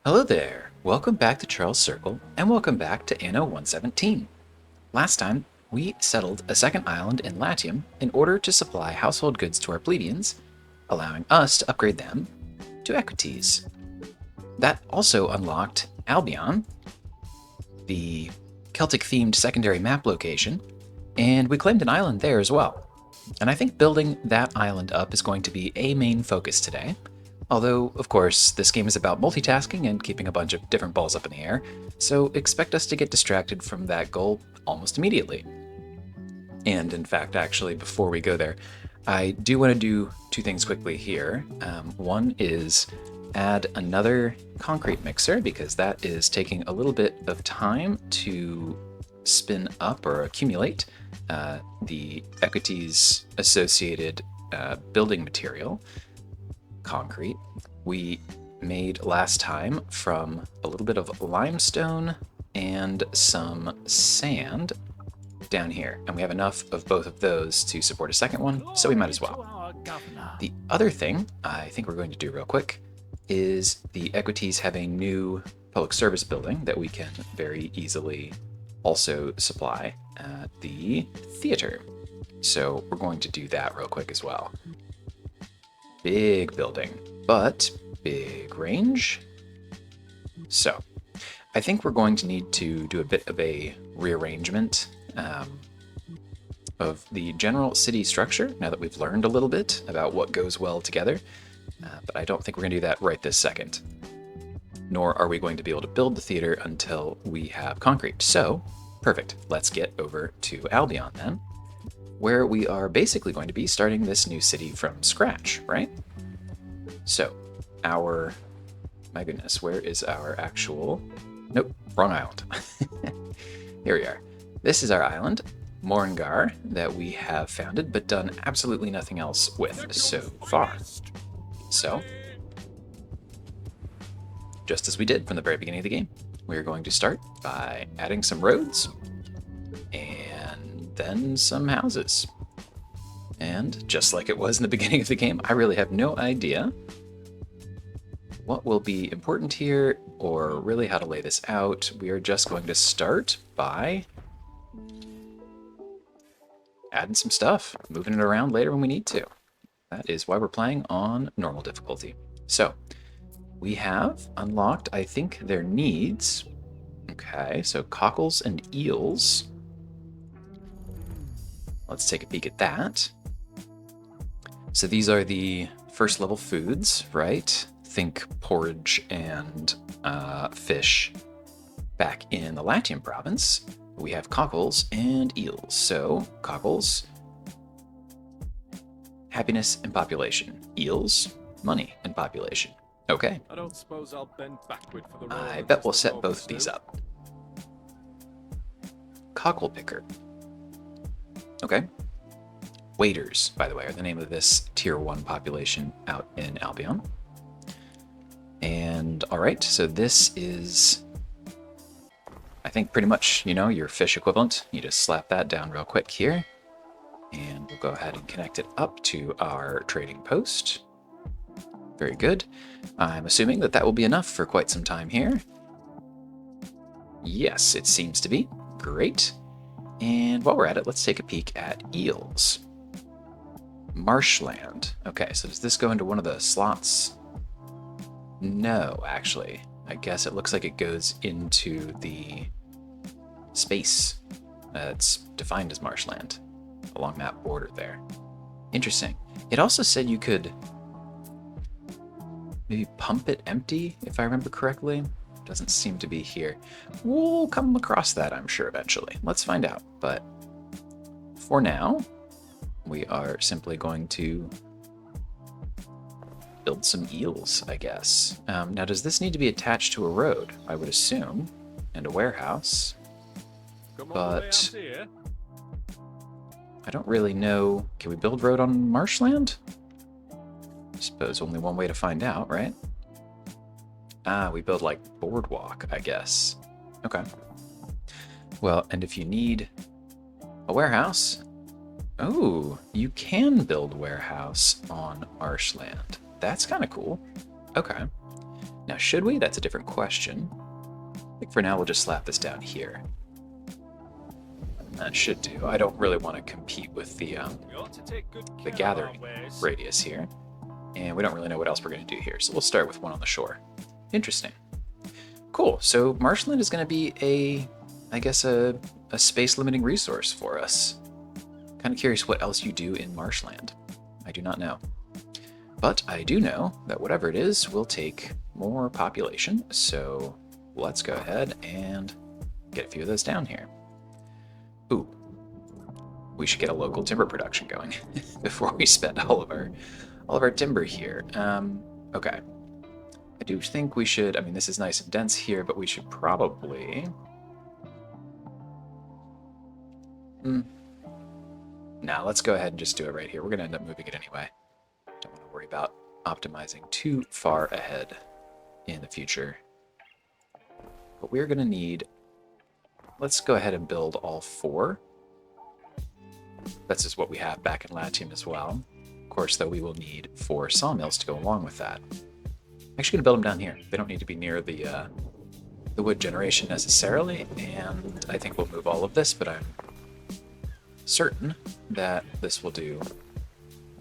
Hello there! Welcome back to Charles Circle, and welcome back to Anno 117. Last time, we settled a second island in Latium in order to supply household goods to our plebeians, allowing us to upgrade them to Equites. That also unlocked Albion, the Celtic-themed secondary map location, and we claimed an island there as well. And I think building that island up is going to be a main focus today. Although, of course, this game is about multitasking and keeping a bunch of different balls up in the air, so expect us to get distracted from that goal almost immediately. And in fact, actually, before we go there, I do want to do two things quickly here. One is add another concrete mixer, because that is taking a little bit of time to spin up or accumulate the Equites associated building material. Concrete we made last time from a little bit of limestone and some sand down here, and we have enough of both of those to support a second one, so we might as well. The other thing I think we're going to do real quick is the Equites have a new public service building that we can very easily also supply, the theater. So we're going to do that real quick as well. Big building, but big range. So I think we're going to need to do a bit of a rearrangement of the general city structure now that we've learned a little bit about what goes well together. But I don't think we're going to do that right this second. Nor are we going to be able to build the theater until we have concrete. So, perfect. Let's get over to Albion then, where we are basically going to be starting this new city from scratch, right? So, my goodness, where is our actual, nope, wrong island. Here we are. This is our island, Moringar, that we have founded, but done absolutely nothing else with so far. So, just as we did from the very beginning of the game, we're going to start by adding some roads, and then some houses. And just like it was in the beginning of the game, I really have no idea what will be important here or really how to lay this out. We are just going to start by adding some stuff, moving it around later when we need to. That is why we're playing on normal difficulty. So we have unlocked, I think, their needs. Okay, so cockles and eels. Let's take a peek at that. So these are the first level foods, right? Think porridge and fish back in the Latium province. We have cockles and eels. So cockles, happiness and population. Eels, money and population. Okay. I don't suppose I'll bend backward for the I bet we'll set both of these up. Cockle picker. Okay. Waiters, by the way, are the name of this tier 1 population out in Albion. And all right, so this is, I think, pretty much, your fish equivalent. You just slap that down real quick here. And we'll go ahead and connect it up to our trading post. Very good. I'm assuming that that will be enough for quite some time here. Yes, it seems to be. Great. And while we're at it, let's take a peek at eels. Marshland. Okay, so does this go into one of the slots? No, actually. I guess it looks like it goes into the space that's defined as marshland along that border there. Interesting. It also said you could maybe pump it empty, if I remember correctly. Doesn't seem to be here. We'll come across that, I'm sure, eventually. Let's find out. But for now, we are simply going to build some eels, I guess. Now, does this need to be attached to a road? I would assume, and a warehouse. But I don't really know. Can we build road on marshland? I suppose only one way to find out, right? Ah, we build like boardwalk, I guess. Okay. Well, and if you need a warehouse, oh, you can build warehouse on marshland. That's kind of cool. Okay. Now, should we? That's a different question. I think for now we'll just slap this down here. That should do. I don't really want to compete with the gathering radius here. And we don't really know what else we're going to do here, so we'll start with one on the shore. Interesting. Cool, so marshland is going to be I guess a space-limiting resource for us. Kind of curious what else you do in marshland. I do not know. But I do know that whatever it is will take more population, so let's go ahead and get a few of those down here. Ooh, we should get a local timber production going before we spend all of our timber here. Okay. I do think we should, I mean, this is nice and dense here, but we should probably... Nah, let's go ahead and just do it right here. We're going to end up moving it anyway. Don't want to worry about optimizing too far ahead in the future. But we're going to need... Let's go ahead and build all 4. That's just what we have back in Latium as well. Of course, though, we will need 4 sawmills to go along with that. I'm actually going to build them down here. They don't need to be near the wood generation necessarily, and I think we'll move all of this, but I'm certain that this will do,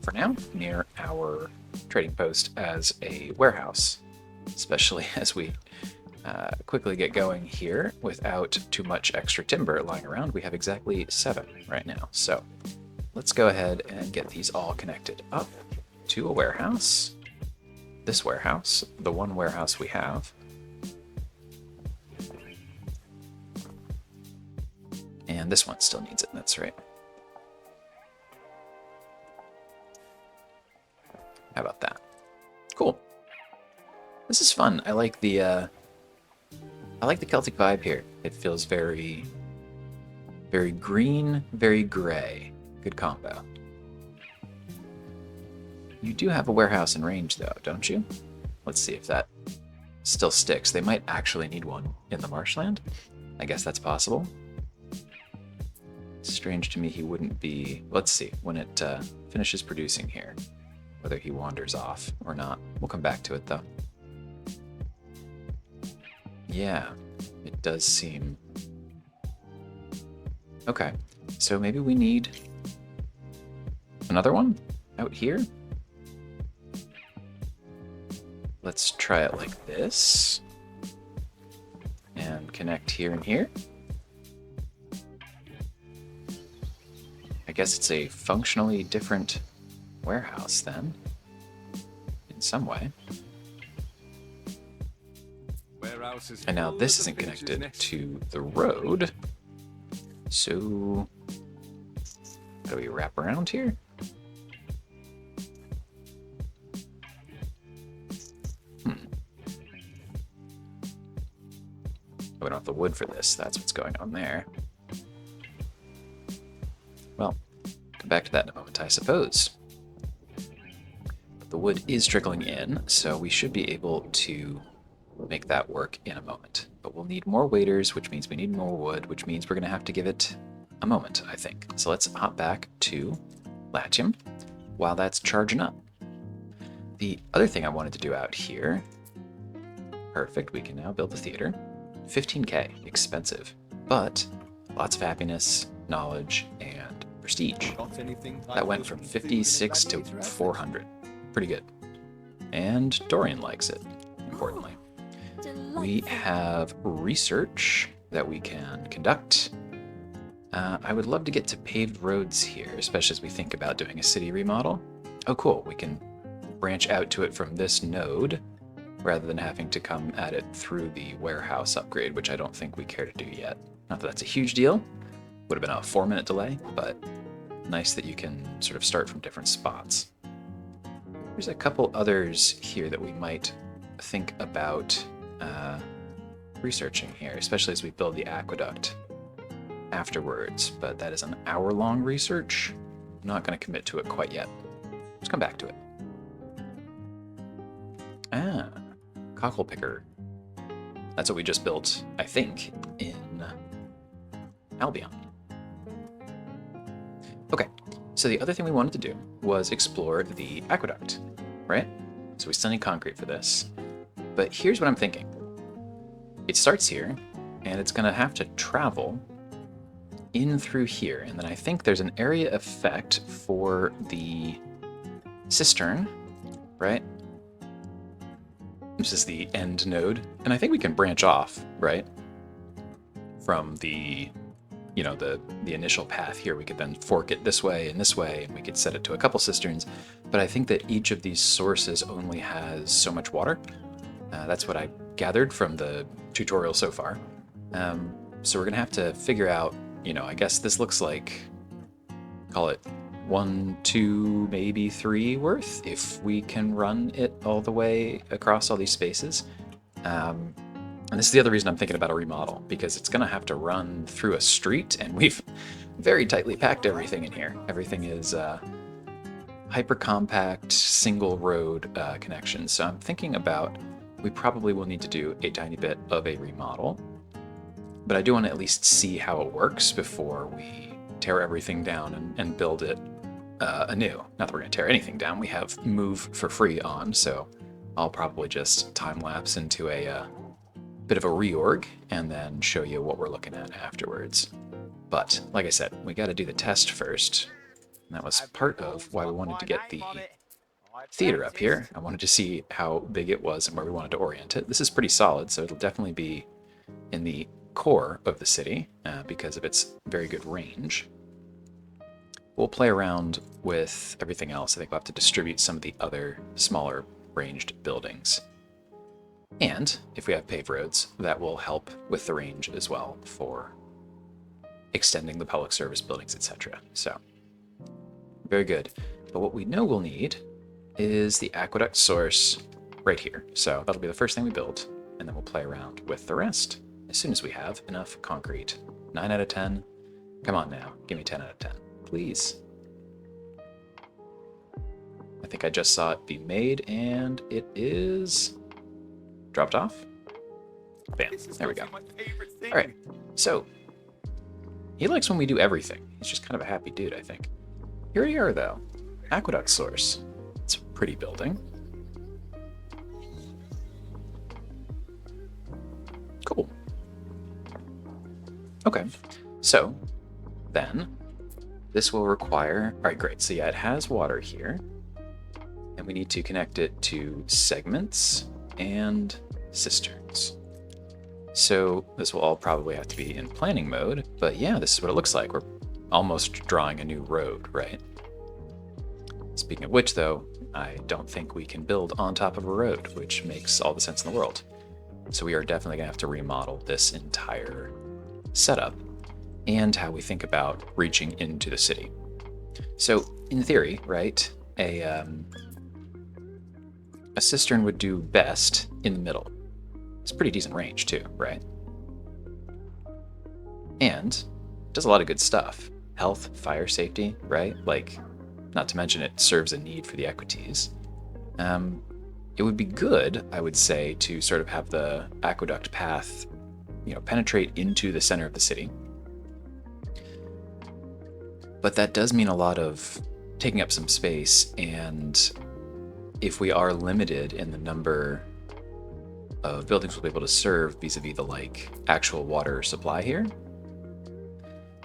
for now, near our trading post as a warehouse, especially as we quickly get going here without too much extra timber lying around. We have exactly 7 right now, so let's go ahead and get these all connected up to a warehouse. This warehouse, the one warehouse we have. And this one still needs it, that's right. How about that? Cool. This is fun. I like the Celtic vibe here. It feels very, very green, very gray. Good combo. You do have a warehouse in range, though, don't you? Let's see if that still sticks. They might actually need one in the marshland. I guess that's possible. It's strange to me he wouldn't be... Let's see, when it finishes producing here, whether he wanders off or not. We'll come back to it, though. Yeah, it does seem... Okay, so maybe we need another one out here? Let's try it like this. And connect here and here. I guess it's a functionally different warehouse then, in some way. And now this isn't connected to the road, so how do we wrap around here? We don't have the wood for this, that's what's going on there. Well, come back to that in a moment, I suppose. But the wood is trickling in, so we should be able to make that work in a moment. But we'll need more waiters, which means we need more wood, which means we're going to have to give it a moment, I think. So let's hop back to Latium while that's charging up. The other thing I wanted to do out here, perfect, we can now build the theater. 15k, expensive, but lots of happiness, knowledge, and prestige. That went from 56 to 400. Pretty good. And Dorian likes it, importantly. We have research that we can conduct. I would love to get to paved roads here, especially as we think about doing a city remodel. Oh, cool. We can branch out to it from this node rather than having to come at it through the warehouse upgrade, which I don't think we care to do yet. Not that that's a huge deal. Would have been a 4-minute delay, but nice that you can sort of start from different spots. There's a couple others here that we might think about researching here, especially as we build the aqueduct afterwards, but that is an hour-long research. I'm not going to commit to it quite yet. Let's come back to it. Ah, cockle picker. That's what we just built, I think, in Albion. Okay, so the other thing we wanted to do was explore the aqueduct, right? So we still need concrete for this. But here's what I'm thinking. It starts here, and it's going to have to travel in through here. And then I think there's an area effect for the cistern, right? This is the end node. And I think we can branch off, right? From the, you know, the initial path here. We could then fork it this way, and we could set it to a couple cisterns. But I think that each of these sources only has so much water. That's what I gathered from the tutorial so far. So we're gonna have to figure out, you know, I guess this looks like, call it 1, 2, maybe 3 worth, if we can run it all the way across all these spaces. And this is the other reason I'm thinking about a remodel, because it's gonna have to run through a street, and we've very tightly packed everything in here. Everything is hyper compact, single road connection. So I'm thinking about, we probably will need to do a tiny bit of a remodel, but I do want to at least see how it works before we tear everything down and build it anew. Not that we're going to tear anything down. We have move for free on, so I'll probably just time lapse into a bit of a reorg and then show you what we're looking at afterwards. But like I said, we got to do the test first. And that was part of why we wanted to get the theater up here. I wanted to see how big it was and where we wanted to orient it. This is pretty solid, so it'll definitely be in the core of the city because of its very good range. We'll play around with everything else. I think we'll have to distribute some of the other smaller ranged buildings. And if we have paved roads, that will help with the range as well for extending the public service buildings, etc. So, very good. But what we know we'll need is the aqueduct source right here. So that'll be the first thing we build, and then we'll play around with the rest as soon as we have enough concrete. 9 out of 10. Come on now, give me 10 out of 10, please. I think I just saw it be made, and it is dropped off. Bam, there we go. All right, so he likes when we do everything. He's just kind of a happy dude, I think. Here we are, though. Aqueduct source. It's a pretty building. Cool. Okay, so then this will require, all right, great. So yeah, it has water here, and we need to connect it to segments and cisterns. So this will all probably have to be in planning mode, but yeah, this is what it looks like. We're almost drawing a new road, right? Speaking of which, though, I don't think we can build on top of a road, which makes all the sense in the world. So we are definitely going to have to remodel this entire setup and how we think about reaching into the city. So in theory, right, a cistern would do best in the middle. It's pretty decent range too, right? And it does a lot of good stuff. Health, fire safety, right? Like, not to mention it serves a need for the Equites. It would be good, I would say, to sort of have the aqueduct path, you know, penetrate into the center of the city. But that does mean a lot of taking up some space, and if we are limited in the number of buildings we'll be able to serve vis-a-vis the like actual water supply here,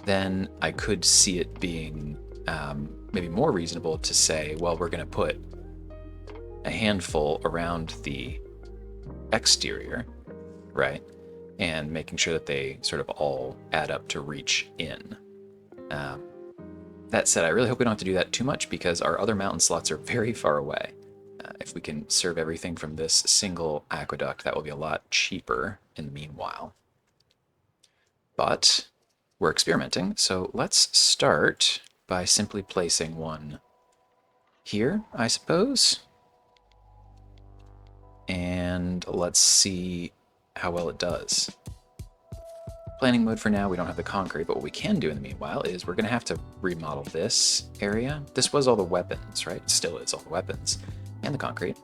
then I could see it being maybe more reasonable to say, well, we're going to put a handful around the exterior, right? And making sure that they sort of all add up to reach in. That said, I really hope we don't have to do that too much because our other mountain slots are very far away. If we can serve everything from this single aqueduct, that will be a lot cheaper in the meanwhile. But we're experimenting, so let's start by simply placing one here, I suppose. And let's see how well it does. Planning mode for now, we don't have the concrete, but what we can do in the meanwhile is we're going to have to remodel this area. This was all the weapons, right? Still is all the weapons and the concrete.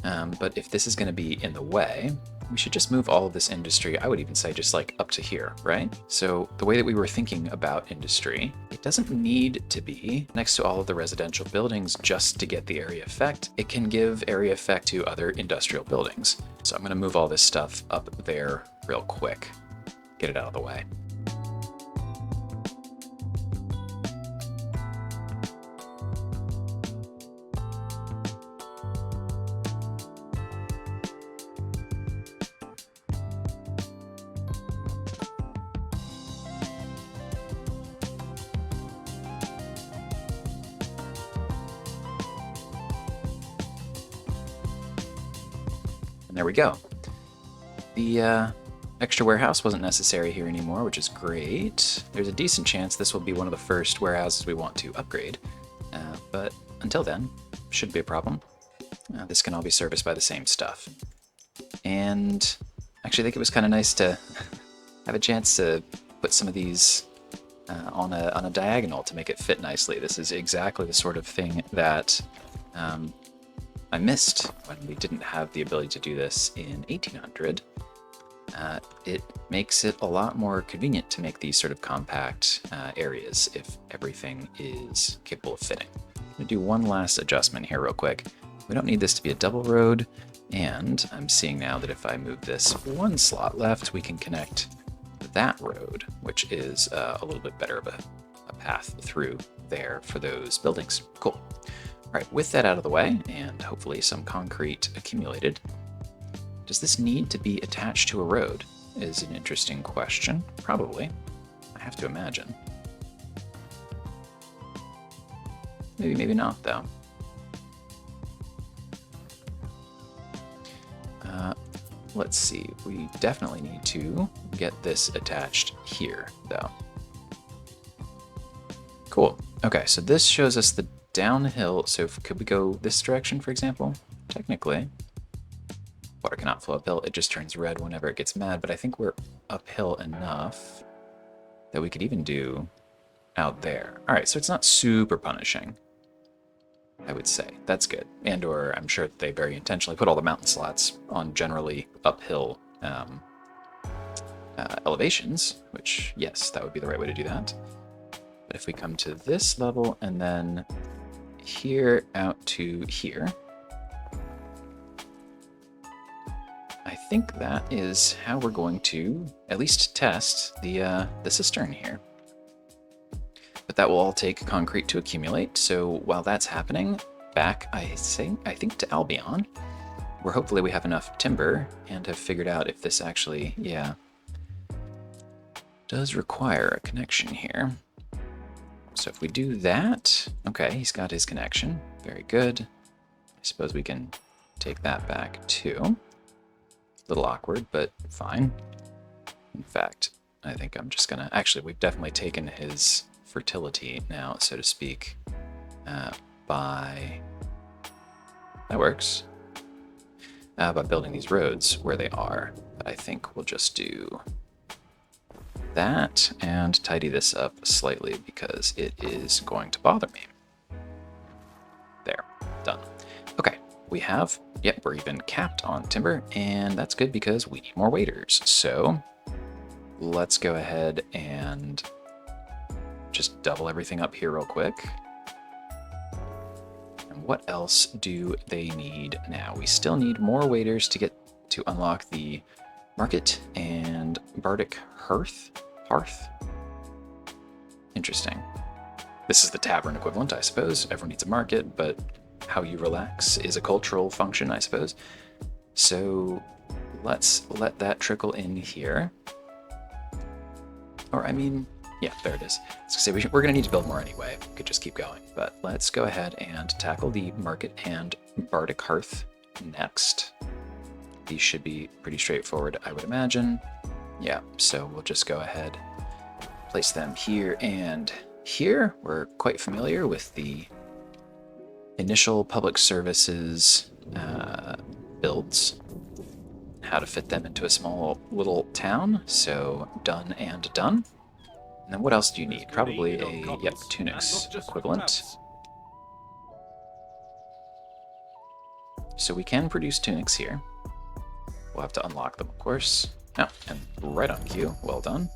But if this is going to be in the way, we should just move all of this industry, I would even say just like up to here, right? So the way that we were thinking about industry, it doesn't need to be next to all of the residential buildings just to get the area effect. It can give area effect to other industrial buildings. So I'm going to move all this stuff up there real quick, get it out of the way. And there we go. The extra warehouse wasn't necessary here anymore, which is great. There's a decent chance this will be one of the first warehouses we want to upgrade. But until then, shouldn't be a problem. This can all be serviced by the same stuff. And actually, I think it was kind of nice to have a chance to put some of these on a diagonal to make it fit nicely. This is exactly the sort of thing that I missed when we didn't have the ability to do this in 1800. It makes it a lot more convenient to make these sort of compact areas if everything is capable of fitting. I'm going to do one last adjustment here real quick. We don't need this to be a double road, and I'm seeing now that if I move this one slot left, we can connect that road, which is a little bit better of a path through there for those buildings. Cool. All right, with that out of the way, and hopefully some concrete accumulated, does this need to be attached to a road is an interesting question. Probably. I have to imagine. Maybe, maybe not, though. Let's see. We definitely need to get this attached here, though. Cool. Okay, so this shows us the downhill. So could we go this direction, for example? Technically. Water cannot flow uphill. It just turns red whenever it gets mad, but I think we're uphill enough that we could even do out there. All right, so it's not super punishing, I would say. That's good. And or I'm sure they very intentionally put all the mountain slots on generally uphill elevations, which, yes, that would be the right way to do that. But if we come to this level and then here out to here, I think that is how we're going to at least test the cistern here. But that will all take concrete to accumulate. So while that's happening, back I think to Albion, where hopefully we have enough timber and have figured out if this actually, yeah, does require a connection here. So if we do that, okay, he's got his connection. Very good. I suppose we can take that back too. A little awkward, but fine. In fact, I think I'm just gonna, actually, we've definitely taken his fertility now, so to speak, by, that works, by building these roads where they are. But I think we'll just do that and tidy this up slightly because it is going to bother me. There, done. Okay, we have, yep, we're even capped on timber, and that's good because we need more waiters. So let's go ahead and just double everything up here real quick. And what else do they need now? We still need more waiters to get to unlock the market and bardic hearth. Interesting. This is the tavern equivalent, I suppose. Everyone needs a market, but how you relax is a cultural function, I suppose. So let's let that trickle in here. Or, I mean, yeah, there it is. So we're going to need to build more anyway. We could just keep going. But let's go ahead and tackle the market and bardic hearth next. These should be pretty straightforward, I would imagine. Yeah, so we'll just go ahead, place them here and here. We're quite familiar with the initial public services builds, how to fit them into a small little town. So done and done. And then what else do you need? Probably a, yep, tunics equivalent. So we can produce tunics here. We'll have to unlock them, of course. Oh, and right on cue. Well done.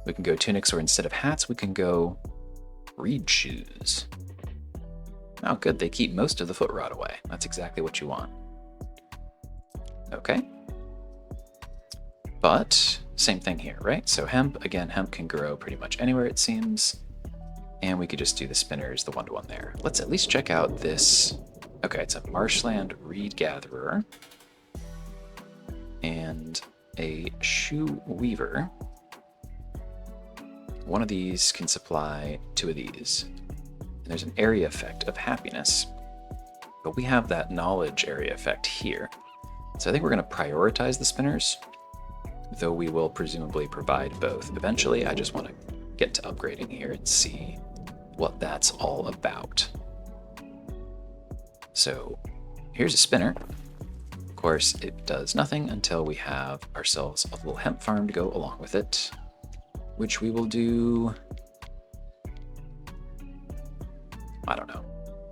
We can go tunics, or instead of hats, we can go reed shoes. Oh, good. They keep most of the foot rot away. That's exactly what you want. Okay. But same thing here, right? So hemp, again, hemp can grow pretty much anywhere, it seems. And we could just do the spinners, the one-to-one there. Let's at least check out this. Okay, it's a marshland reed gatherer and a shoe weaver. One of these can supply 2 of these. And there's an area effect of happiness. But we have that knowledge area effect here. So I think we're going to prioritize the spinners, though we will presumably provide both. Eventually, I just want to get to upgrading here and see what that's all about. So here's a spinner. Of course, it does nothing until we have ourselves a little hemp farm to go along with it, which we will do, I don't know,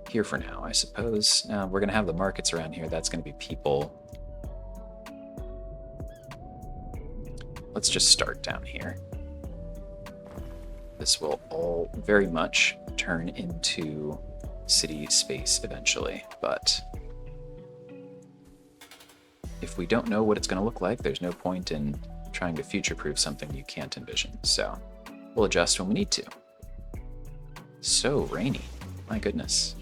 here for now, I suppose. We're going to have the markets around here. That's going to be people. Let's just start down here. This will all very much turn into city space eventually, but if we don't know what it's going to look like, there's no point in trying to future-proof something you can't envision. So we'll adjust when we need to. So rainy. My goodness.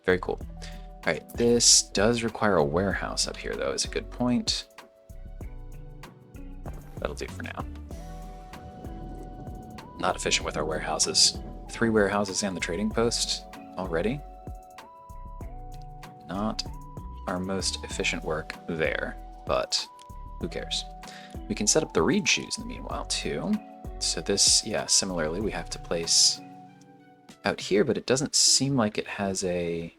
Very cool. All right, this does require a warehouse up here, though, is a good point. That'll do for now. Not efficient with our warehouses. 3 warehouses and the trading post already. Not our most efficient work there, but who cares? We can set up the reed shoes in the meanwhile, too. So this, yeah, similarly, we have to place out here, but it doesn't seem like it has an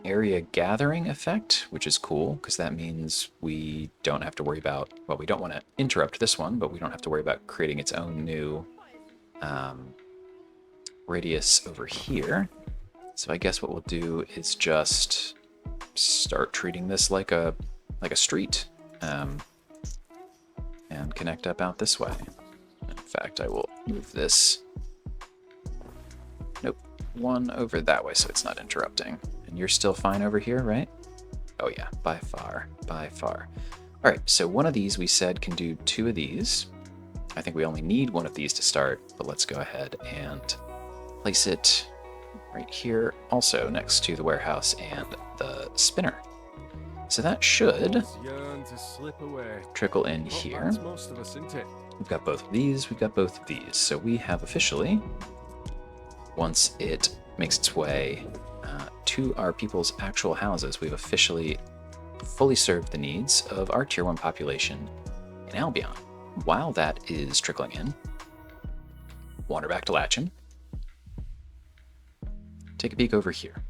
area gathering effect, which is cool, because that means we don't have to worry about, well, we don't want to interrupt this one, but we don't have to worry about creating its own new radius over here. So I guess what we'll do is just start treating this like a street, and connect up out this way. In fact, I will move this, nope, one over that way so it's not interrupting. And you're still fine over here, right? Oh yeah, by far, by far. All right, so one of these we said can do 2 of these. I think we only need 1 of these to start, but let's go ahead and place it right here, also next to the warehouse and the spinner. So that should trickle in here. We've got both of these, we've got both of these. So we have officially, once it makes its way to our people's actual houses, we've officially fully served the needs of our Tier 1 population in Albion. While that is trickling in, wander back to Latium. Take a peek over here.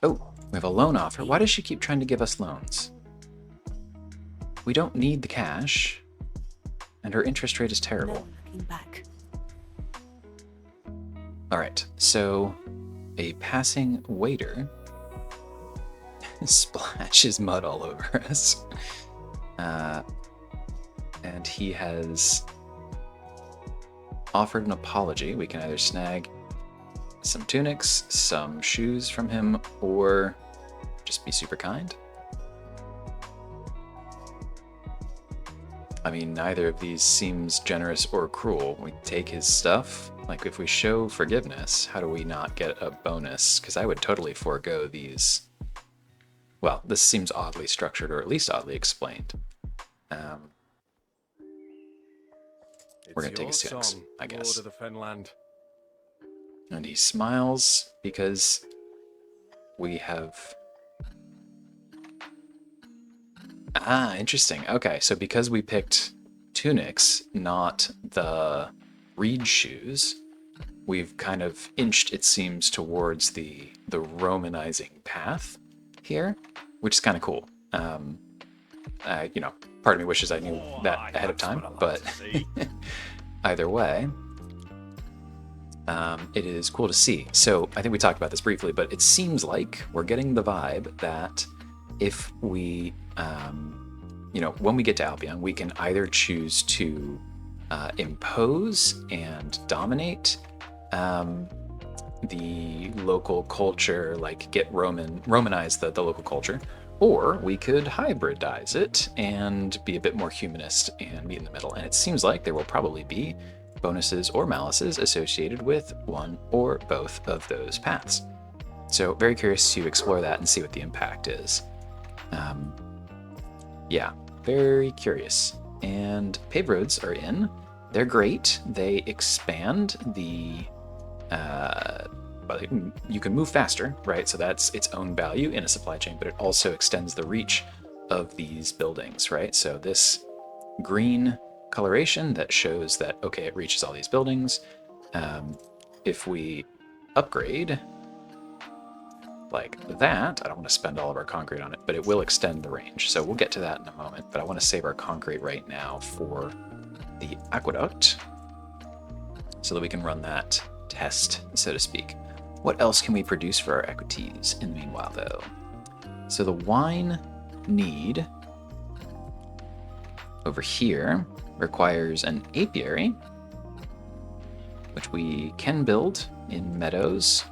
Oh, we have a loan offer. Why does she keep trying to give us loans? We don't need the cash, and her interest rate is terrible. All right, so a passing waiter splashes mud all over us. And he has offered an apology. We can either snag some tunics, some shoes from him, or just be super kind. I mean, neither of these seems generous or cruel. We take his stuff. Like, if we show forgiveness, how do we not get a bonus? Because I would totally forego these. Well, this seems oddly structured, or at least oddly explained. We're going to take his tunics, I guess. Lord of the Fenland. And he smiles because we have... Ah, interesting. Okay, so because we picked tunics, not the reed shoes, we've kind of inched, it seems, towards the Romanizing path here, which is kind of cool. You know, part of me wishes I knew that ahead of time, but either way, it is cool to see. So I think we talked about this briefly, but it seems like we're getting the vibe that if we, when we get to Albion, we can either choose to impose and dominate the local culture, like get Romanize the local culture, or we could hybridize it and be a bit more humanist and meet in the middle. And it seems like there will probably be bonuses or malices associated with one or both of those paths. So very curious to explore that and see what the impact is. Yeah, very curious. And paved roads are in. They're great. They expand the you can move faster, right? So that's its own value in a supply chain, but it also extends the reach of these buildings, right? So this green coloration that shows that, okay, it reaches all these buildings. If we upgrade like that, I don't want to spend all of our concrete on it, but it will extend the range. So we'll get to that in a moment, but I want to save our concrete right now for the aqueduct so that we can run that test, so to speak. What else can we produce for our equities in the meanwhile, though? So the wine need over here requires an apiary, which we can build in meadows,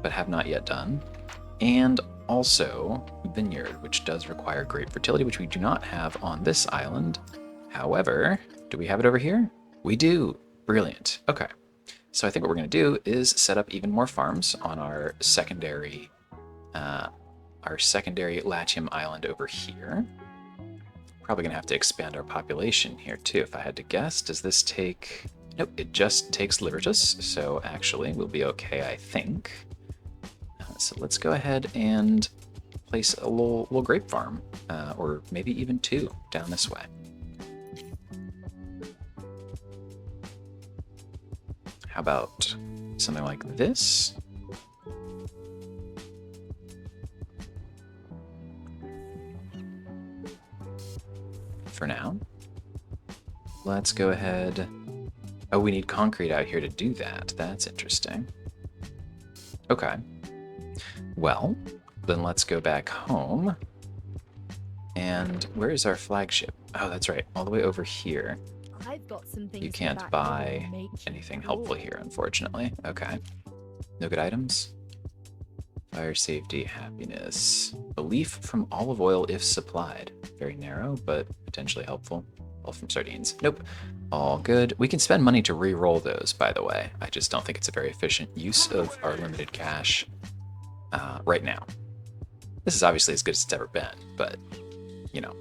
but have not yet done, and also vineyard, which does require grape fertility, which we do not have on this island. However, do we have it over here? We do. Brilliant. Okay. So I think what we're going to do is set up even more farms on our secondary Latium island over here. Probably going to have to expand our population here too, if I had to guess. Does this take... Nope, it just takes Libertas, so actually we'll be okay, I think. So let's go ahead and place a little grape farm, or maybe even two down this way. How about something like this? For now. Let's go ahead. Oh, we need concrete out here to do that. That's interesting. Okay. Well, then let's go back home. And where is our flagship? Oh, that's right. All the way over here. I've got some things You can't buy anything helpful here, unfortunately. Okay. No good items. Fire safety, happiness. Belief from olive oil if supplied. Very narrow, but potentially helpful. All from sardines. Nope. All good. We can spend money to re-roll those, by the way. I just don't think it's a very efficient use of our limited cash right now. This is obviously as good as it's ever been, but, you know,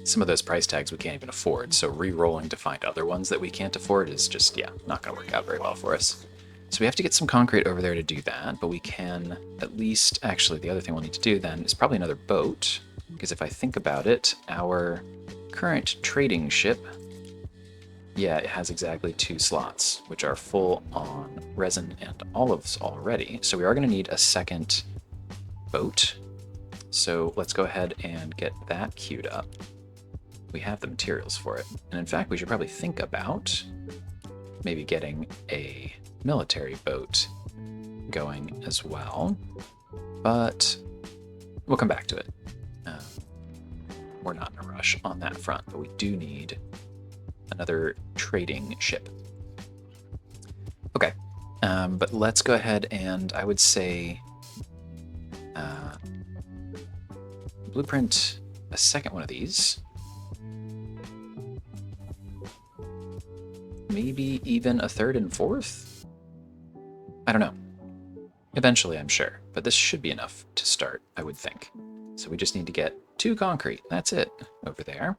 some of those price tags we can't even afford, so re-rolling to find other ones that we can't afford is just, yeah, not going to work out very well for us. So we have to get some concrete over there to do that, but we can at least... Actually, the other thing we'll need to do then is probably another boat, because if I think about it, our current trading ship, yeah, it has exactly 2 slots, which are full on resin and olives already, so we are going to need a second boat. So let's go ahead and get that queued up. We have the materials for it. And in fact, we should probably think about maybe getting a military boat going as well. But we'll come back to it. We're not in a rush on that front, but we do need another trading ship. Okay, but let's go ahead and I would say blueprint a second one of these. Maybe even a third and fourth? I don't know. Eventually, I'm sure, but this should be enough to start, I would think. So we just need to get 2 concrete. That's it over there.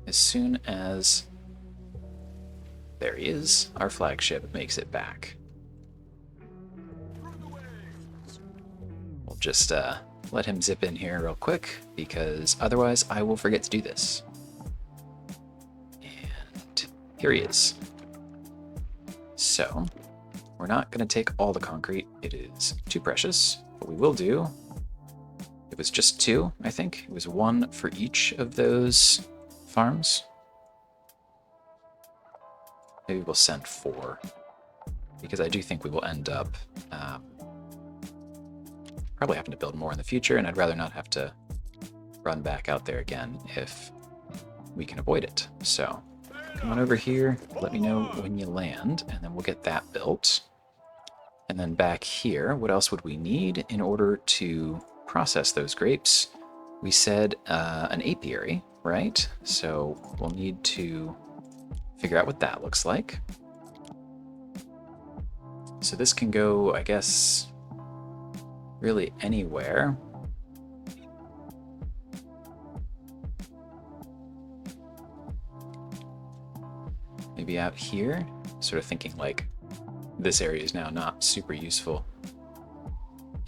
As soon as... There he is. Our flagship makes it back. We'll just let him zip in here real quick, because otherwise I will forget to do this. And here he is. So, we're not going to take all the concrete. It is too precious. What we will do... It was just 2, I think. It was 1 for each of those farms. Maybe we'll send 4. because I do think we will end up probably having to build more in the future, and I'd rather not have to run back out there again if we can avoid it. So come on over here, let me know when you land, and then we'll get that built. And then back here, what else would we need in order to process those grapes? We said an apiary, right? So we'll need to figure out what that looks like. So this can go, I guess, really anywhere. Maybe out here, sort of thinking like this area is now not super useful.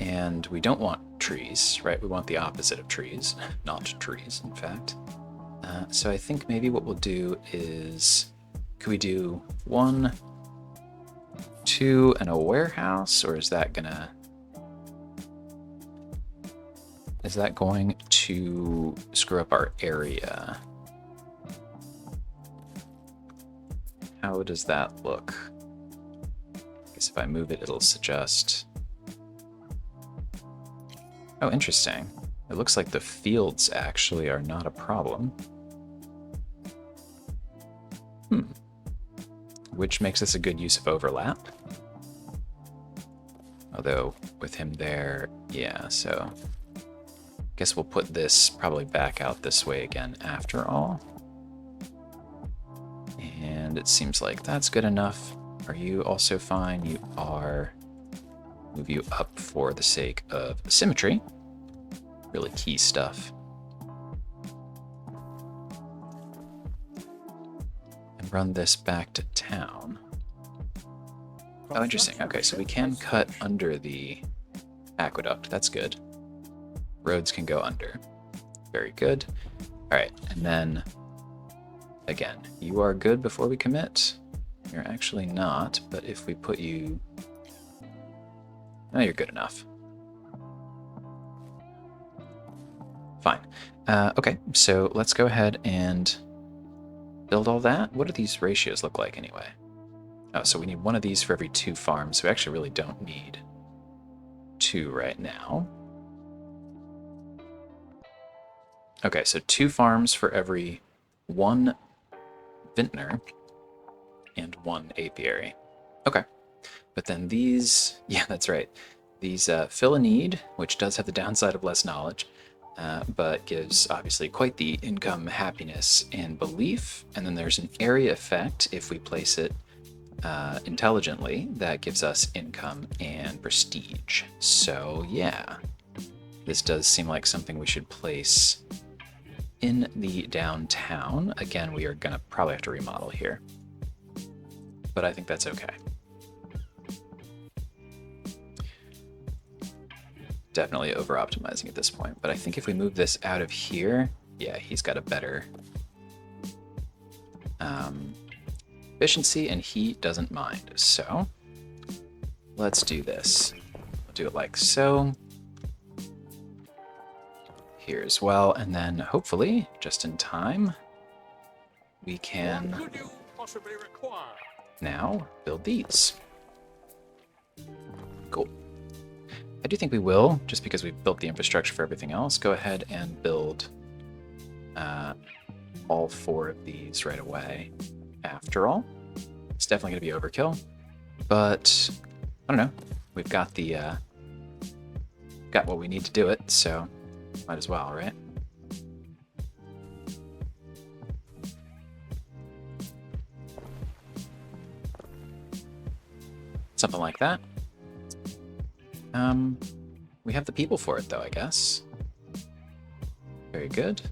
And we don't want trees, right? We want the opposite of trees, not trees, in fact. So I think maybe what we'll do is, could we do 1, 2, and a warehouse, or is that going to screw up our area? How does that look? I guess if I move it, it'll suggest. Oh, interesting. It looks like the fields actually are not a problem. Which makes this a good use of overlap. Although with him there, yeah, so guess we'll put this probably back out this way again after all. And it seems like that's good enough. Are you also fine? You are. Move you up for the sake of symmetry. Really key stuff. And run this back to town. Oh, interesting. Okay, so we can cut under the aqueduct. That's good. Roads can go under. Very good. All right, and then again, you are good before we commit. You're actually not, but if we put you... No, you're good enough. Fine. Okay, so let's go ahead and build all that. What do these ratios look like anyway? Oh, so we need one of these for every 2 farms. So we actually really don't need 2 right now. Okay, so 2 farms for every 1 vintner and 1 apiary. Okay. But then these, yeah, that's right. These fill a need, which does have the downside of less knowledge, but gives obviously quite the income, happiness, and belief. And then there's an area effect if we place it intelligently that gives us income and prestige. So yeah, this does seem like something we should place in the downtown. Again, we are gonna probably have to remodel here, but I think that's okay. Definitely over optimizing at this point, but I think if we move this out of here, yeah, he's got a better efficiency and he doesn't mind. So let's do this. We'll do it like so. Here as well, and then hopefully, just in time, we can now build these. Cool. I do think we will, just because we've built the infrastructure for everything else, go ahead and build all 4 of these right away. After all, it's definitely going to be overkill, but I don't know. We've got the got what we need to do it, so might as well, right? Something like that. We have the people for it, though, I guess. Very good.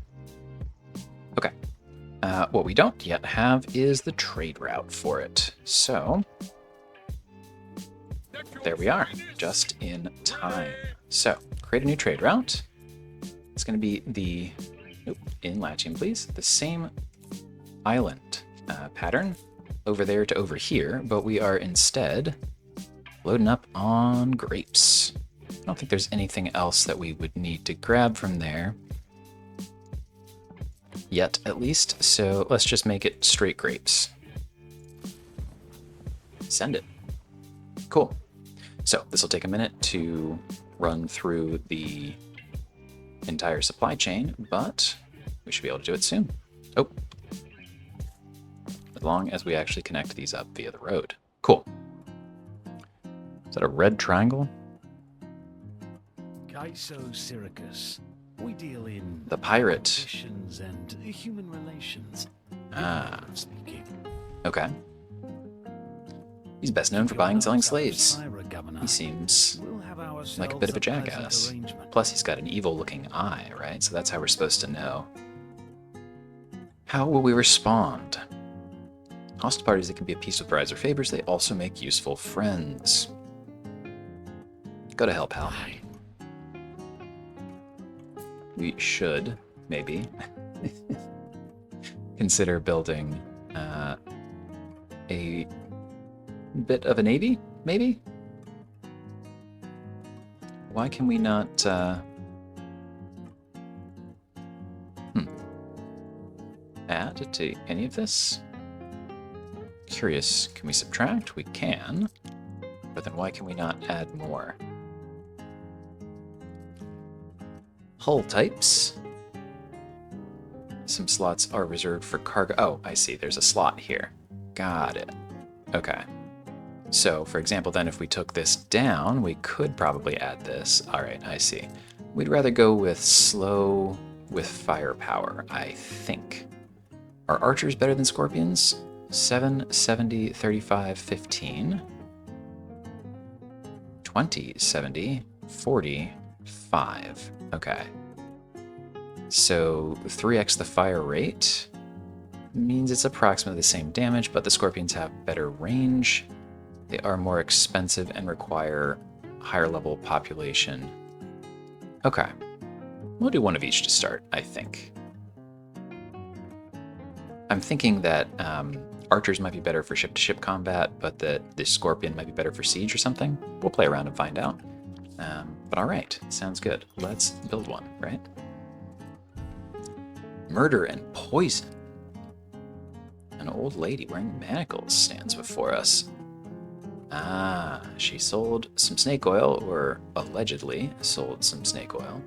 Okay. What we don't yet have is the trade route for it. So, there we are, just in time. So, create a new trade route. It's going to be the, in Latium, please, the same island pattern over there to over here, but we are instead loading up on grapes. I don't think there's anything else that we would need to grab from there. Yet, at least, so let's just make it straight grapes. Send it. Cool. So this will take a minute to run through the entire supply chain, but we should be able to do it soon. Oh, as long as we actually connect these up via the road. Cool. Is that a red triangle? Kaiso Syracuse. We deal in The pirate. politicians and human relations. Ah, Speaking. okay. He's best known for buying and selling slaves. Governor, He seems we'll have like a bit of a pleasant jackass. arrangement. Plus, he's got an evil-looking eye, right? So that's how we're supposed to know. How will we respond? Hostile parties that can be a piece of prize or favors, they also make useful friends. Go to hell, pal. We should, maybe, consider building a bit of a navy, maybe? Why can we not, add to any of this? Curious, can we subtract? We can, but then why can we not add more? Hull types. Some slots are reserved for cargo. Oh, I see, there's a slot here. Got it. Okay. So, for example, then if we took this down, we could probably add this. All right, I see. We'd rather go with slow with firepower, I think. Are archers better than scorpions? 7, 70, 35, 15. 20, 70, 40, 5. Okay. So 3x the fire rate means it's approximately the same damage, but the scorpions have better range. They are more expensive and require higher level population. Okay. We'll do one of each to start, I think. I'm thinking that archers might be better for ship-to-ship combat, but that this scorpion might be better for siege or something. We'll play around and find out. But all right, sounds good. Let's build one, right? Murder and poison. An old lady wearing manacles stands before us. Ah, she sold some snake oil, or allegedly sold some snake oil.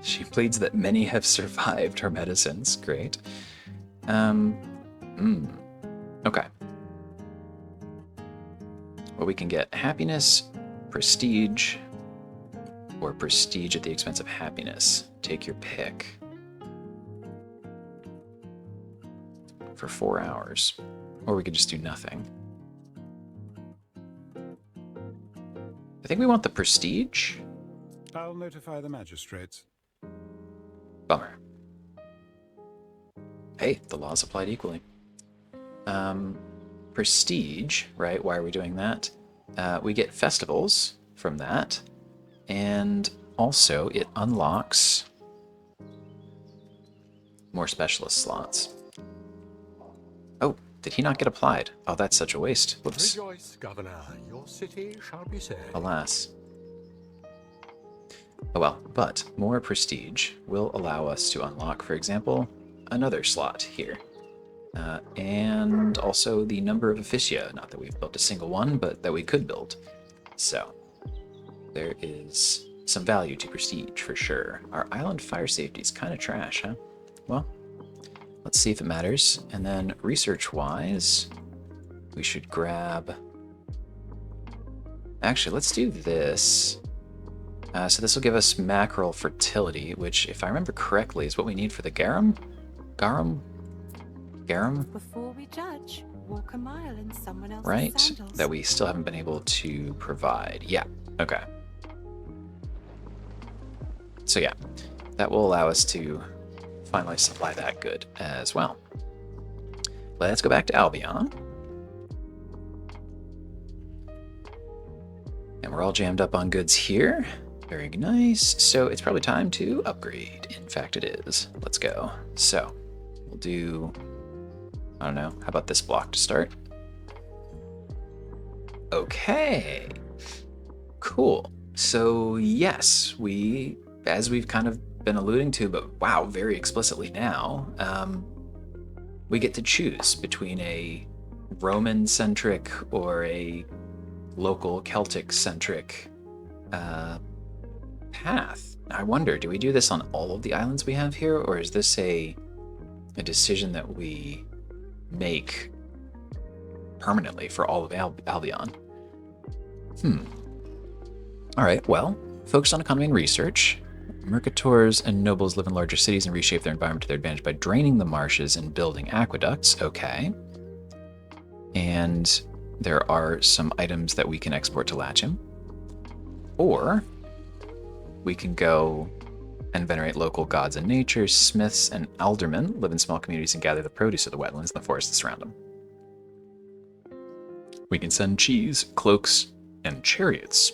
She pleads that many have survived her medicines. Great. Okay. Well, we can get happiness, prestige, or prestige at the expense of happiness. Take your pick. For 4 hours. Or we could just do nothing. I think we want the prestige. I'll notify the magistrates. Bummer. Hey, the laws applied equally. Prestige, right? Why are we doing that? We get festivals from that. And also it unlocks more specialist slots. Oh, did he not get applied? Oh, that's such a waste. Whoops. Rejoice, Governor. Your city shall be saved. Alas. Oh well, but more prestige will allow us to unlock, for example, another slot here. And also the number of officia. Not that we've built a single one, but that we could build. So, there is some value to prestige for sure. Our island fire safety is kind of trash, huh? Well, let's see if it matters. And then research-wise, we should grab... Actually, let's do this. So this will give us mackerel fertility, which, if I remember correctly, is what we need for the garum? Garum? Before we judge, walk a mile in someone else's Right? sandals. That we still haven't been able to provide. Yeah, okay. So yeah, that will allow us to finally supply that good as well. Let's go back to Albion. And we're all jammed up on goods here. Very nice. So it's probably time to upgrade. In fact, it is. Let's go. So we'll do, I don't know, how about this block to start? Okay. Cool. So yes, we, as we've kind of been alluding to, but wow, very explicitly now, we get to choose between a Roman-centric or a local Celtic-centric path. I wonder, do we do this on all of the islands we have here, or is this a decision that we make permanently for all of Albion? Alright, well, focus on economy and research. Mercators and nobles live in larger cities and reshape their environment to their advantage by draining the marshes and building aqueducts. Okay. And there are some items that we can export to Latium. Or we can go and venerate local gods and nature. Smiths and aldermen live in small communities and gather the produce of the wetlands and the forests that surround them. We can send cheese, cloaks, and chariots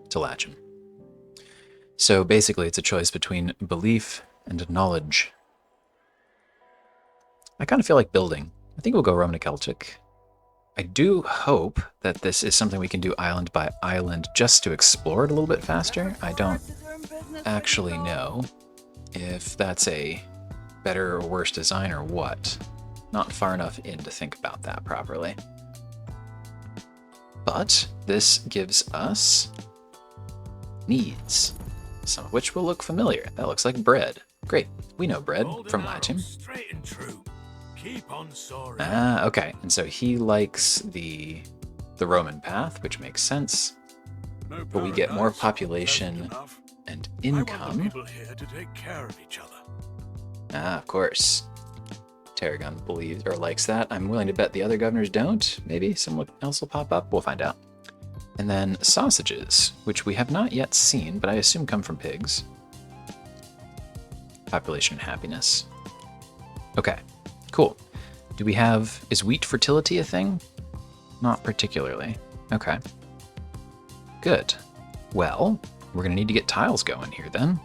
to Latium. So basically it's a choice between belief and knowledge. I kind of feel like building. I think we'll go Roman Celtic. I do hope that this is something we can do island by island just to explore it a little bit faster. I don't actually know if that's a better or worse design or what. Not far enough in to think about that properly. But this gives us needs, some of which will look familiar. That looks like bread. Great, we know bread from Latium. Straight and true. Keep on soaring. Ah, okay. And so he likes the Roman path, which makes sense. No But we get more paradise, population pleasant enough. and I want the income. people here to take care of each other. Ah, of course. Tarragon believes or likes that. I'm willing to bet the other governors don't. Maybe someone else will pop up. We'll find out. And then sausages, which we have not yet seen, but I assume come from pigs. Population and happiness. Okay, cool. Do we have... Is wheat fertility a thing? Not particularly. Okay. Good. Well, we're going to need to get tiles going here then.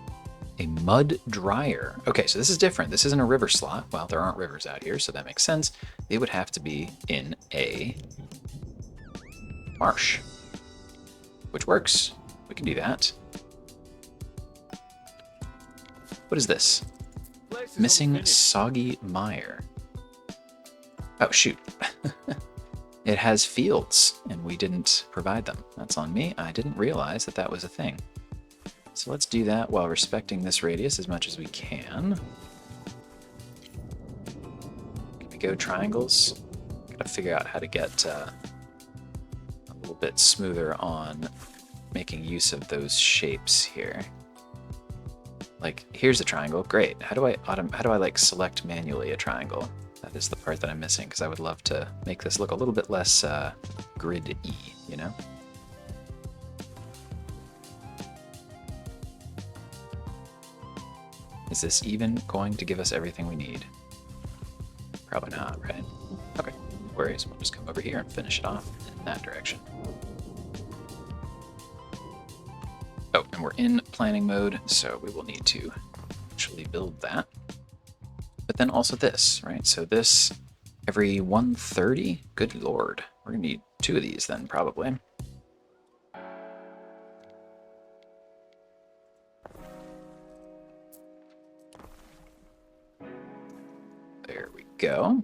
A mud dryer. Okay, so this is different. This isn't a river slot. Well, there aren't rivers out here, so that makes sense. They would have to be in a marsh, which works. We can do that. What is this? Missing soggy mire. Oh, shoot. It has fields, and we didn't provide them. That's on me. I didn't realize that that was a thing. So let's do that while respecting this radius as much as we can. Can we go triangles? Gotta figure out how to get a little bit smoother on making use of those shapes here. Like, here's a triangle. Great. How do I like select manually a triangle? That is the part that I'm missing, because I would love to make this look a little bit less grid-y, you know? Is this even going to give us everything we need? Probably not, right? Okay, no worries. We'll just come over here and finish it off in that direction. Oh, and we're in planning mode, so we will need to actually build that. But then also this, right? So this, every 130? Good lord. We're gonna need 2 of these then, probably. There we go.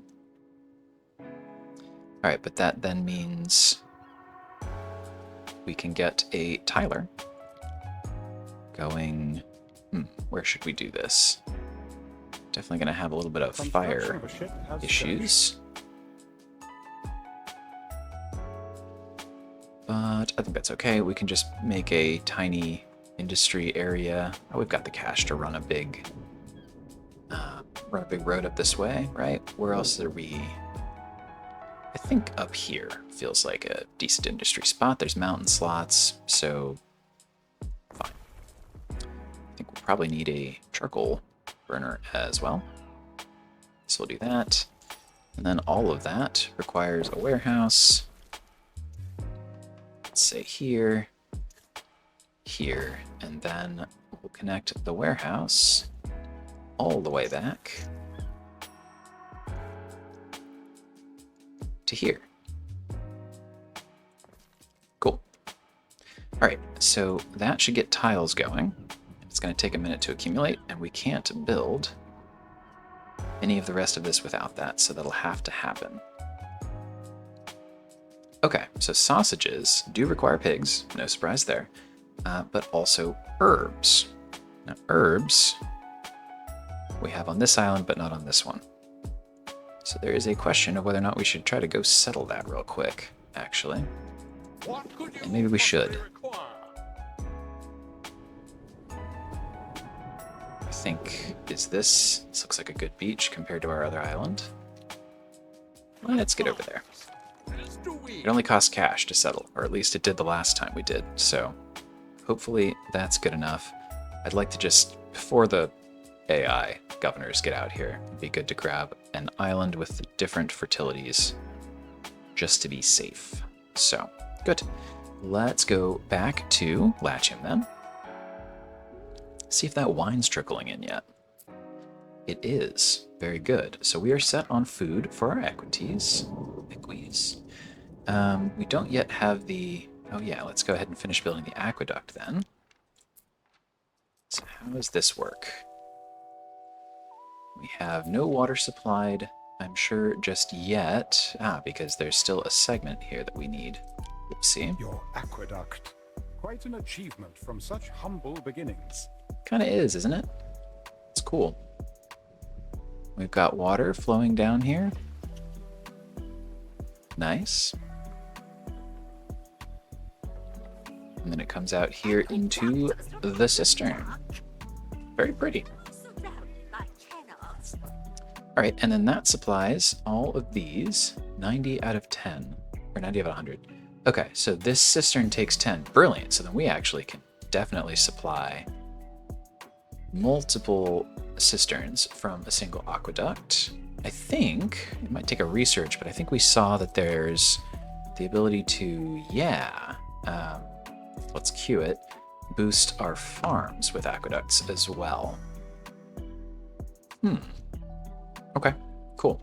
Alright, but that then means we can get a tiler going... where should we do this? Definitely going to have a little bit of fire issues. But I think that's okay. We can just make a tiny industry area. Oh, we've got the cash to run a big road up this way, right? Where else are we? I think up here feels like a decent industry spot. There's mountain slots, so fine. I think we'll probably need a charcoal burner as well. So we'll do that. And then all of that requires a warehouse. Let's say here, here, and then we'll connect the warehouse all the way back to here. Cool. All right, so that should get tiles going. It's going to take a minute to accumulate, and we can't build any of the rest of this without that, so that'll have to happen. Okay, so sausages do require pigs, no surprise there, but also herbs. Now, herbs we have on this island, but not on this one. So there is a question of whether or not we should try to go settle that real quick, actually. And maybe we should. I think, this looks like a good beach compared to our other island. Let's get over there. It only costs cash to settle, or at least it did the last time we did, so hopefully that's good enough. I'd like to just, before the AI governors get out here, it'd be good to grab an island with different fertilities just to be safe. So, good. Let's go back to Latium then. See if that wine's trickling in yet. It is. Very good. So we are set on food for our Equites. We don't yet have the... Oh yeah, let's go ahead and finish building the aqueduct then. So how does this work? We have no water supplied, I'm sure, just yet. Because there's still a segment here that we need. Oopsie. Your aqueduct. Quite an achievement from such humble beginnings. Kinda is, isn't it? It's cool. We've got water flowing down here. Nice. And then it comes out here into the cistern. Very pretty. Alright, and then that supplies all of these. 90 out of 10. Or 90 out of 100. Okay, so this cistern takes 10. Brilliant. So then we actually can definitely supply multiple cisterns from a single aqueduct. I think, it might take a research, but I think we saw that there's the ability to, let's cue it, boost our farms with aqueducts as well. Okay, cool.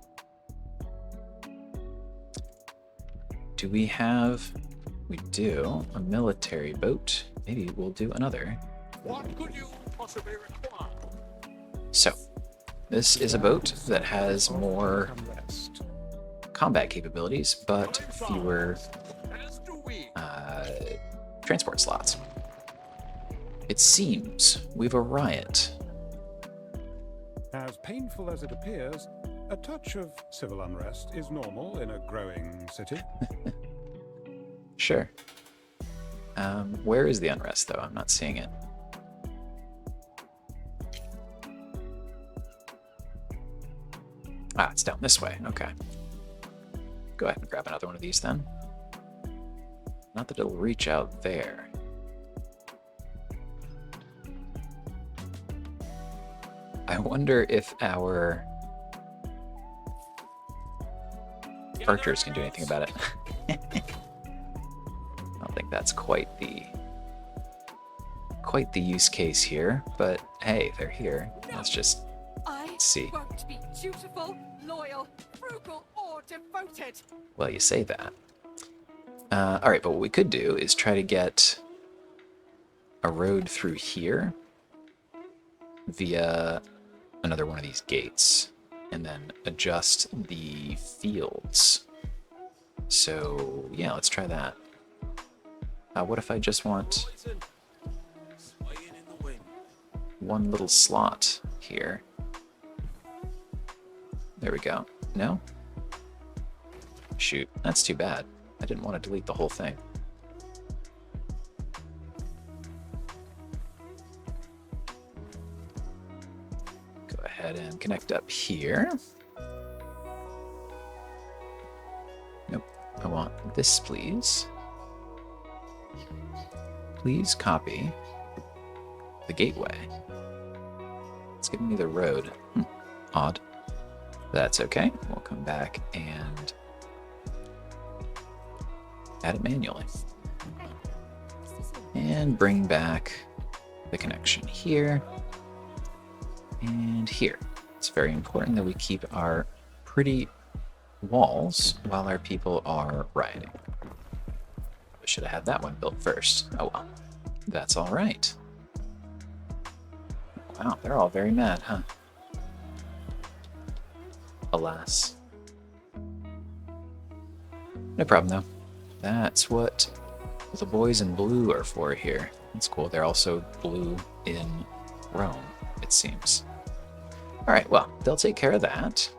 Do we have, we do, a military boat. Maybe we'll do another. What could you possibly require? So, this is a boat that has more Rest. combat capabilities, but fewer As do we. transport slots. It seems we've a riot. As painful as it appears, a touch of civil unrest is normal in a growing city. Sure. Where is the unrest, though? I'm not seeing it. It's down this way. Okay. Go ahead and grab another one of these then. Not that it'll reach out there. I wonder if our archers can do anything about it. I don't think that's quite the use case here, but hey, they're here. Let's just see. I won't be dutiful, loyal, frugal, or devoted. Well, you say that. Alright, but what we could do is try to get a road through here via another one of these gates, and then adjust the fields. So, yeah, let's try that. What if I just want one little slot here? There we go. No? Shoot, that's too bad. I didn't want to delete the whole thing. Go ahead and connect up here. Nope. I want this, please. Please copy the gateway. It's giving me the road. Odd. That's okay. We'll come back and add it manually. And bring back the connection here and here. It's very important that we keep our pretty walls while our people are rioting. I should have had that one built first. Oh well. That's all right. Wow, they're all very mad, huh? Alas. No problem, though. That's what the boys in blue are for here. That's cool. They're also blue in Rome, it seems. All right, well, they'll take care of that.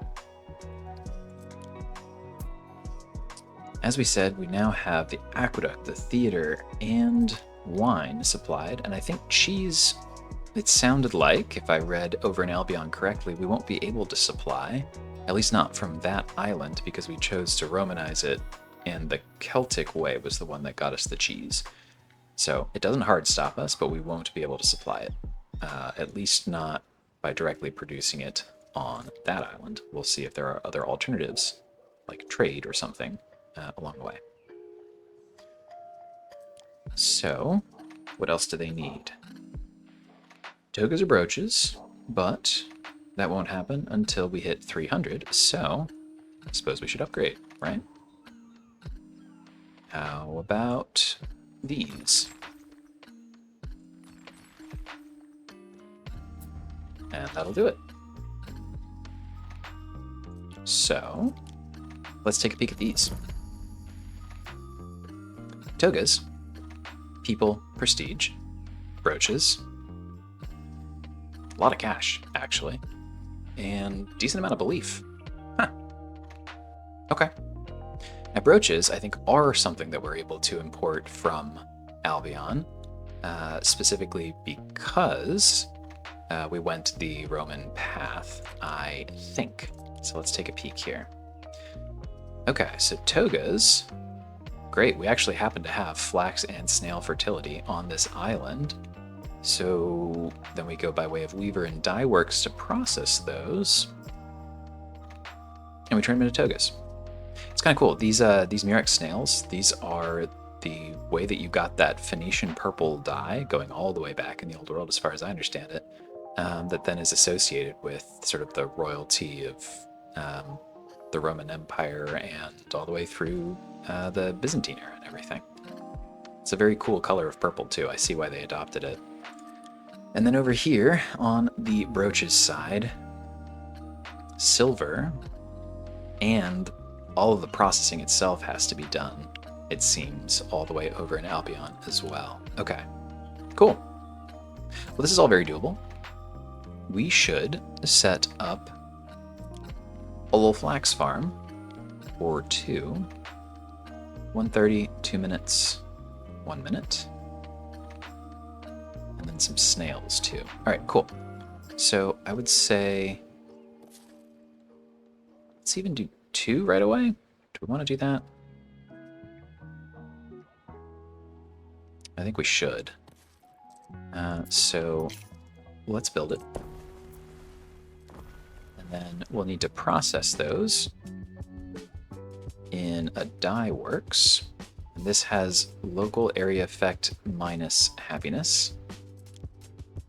As we said, we now have the aqueduct, the theater, and wine supplied, and I think cheese, it sounded like, if I read Over in Albion correctly, we won't be able to supply, at least not from that island, because we chose to Romanize it, and the Celtic way was the one that got us the cheese. So it doesn't hard stop us, but we won't be able to supply it, at least not by directly producing it on that island. We'll see if there are other alternatives, like trade or something, along the way. So, what else do they need? Togas or brooches, but that won't happen until we hit 300, so I suppose we should upgrade, right? How about these? And that'll do it. So, let's take a peek at these. Togas, people, prestige, brooches, a lot of cash, actually, and decent amount of belief. Huh. Okay. Now, brooches, I think, are something that we're able to import from Albion, specifically because we went the Roman path, I think. So let's take a peek here. Okay, so togas. Great, we actually happen to have flax and snail fertility on this island. So then we go by way of weaver and dye works to process those. And we turn them into togas. It's kind of cool. These murex snails, these are the way that you got that Phoenician purple dye going all the way back in the old world, as far as I understand it, that then is associated with sort of the royalty of the Roman Empire and all the way through the Byzantine era and everything. It's a very cool color of purple too. I see why they adopted it. And then over here on the brooches side, silver, and all of the processing itself has to be done, it seems, all the way over in Albion as well. Okay, cool. Well, this is all very doable. We should set up a little flax farm or two. 130, 2 minutes, 1 minute. And then some snails too. All right, cool. So I would say, let's even do 2 right away. Do we want to do that? I think we should. So let's build it. And then we'll need to process those in a dye works. And this has local area effect minus happiness.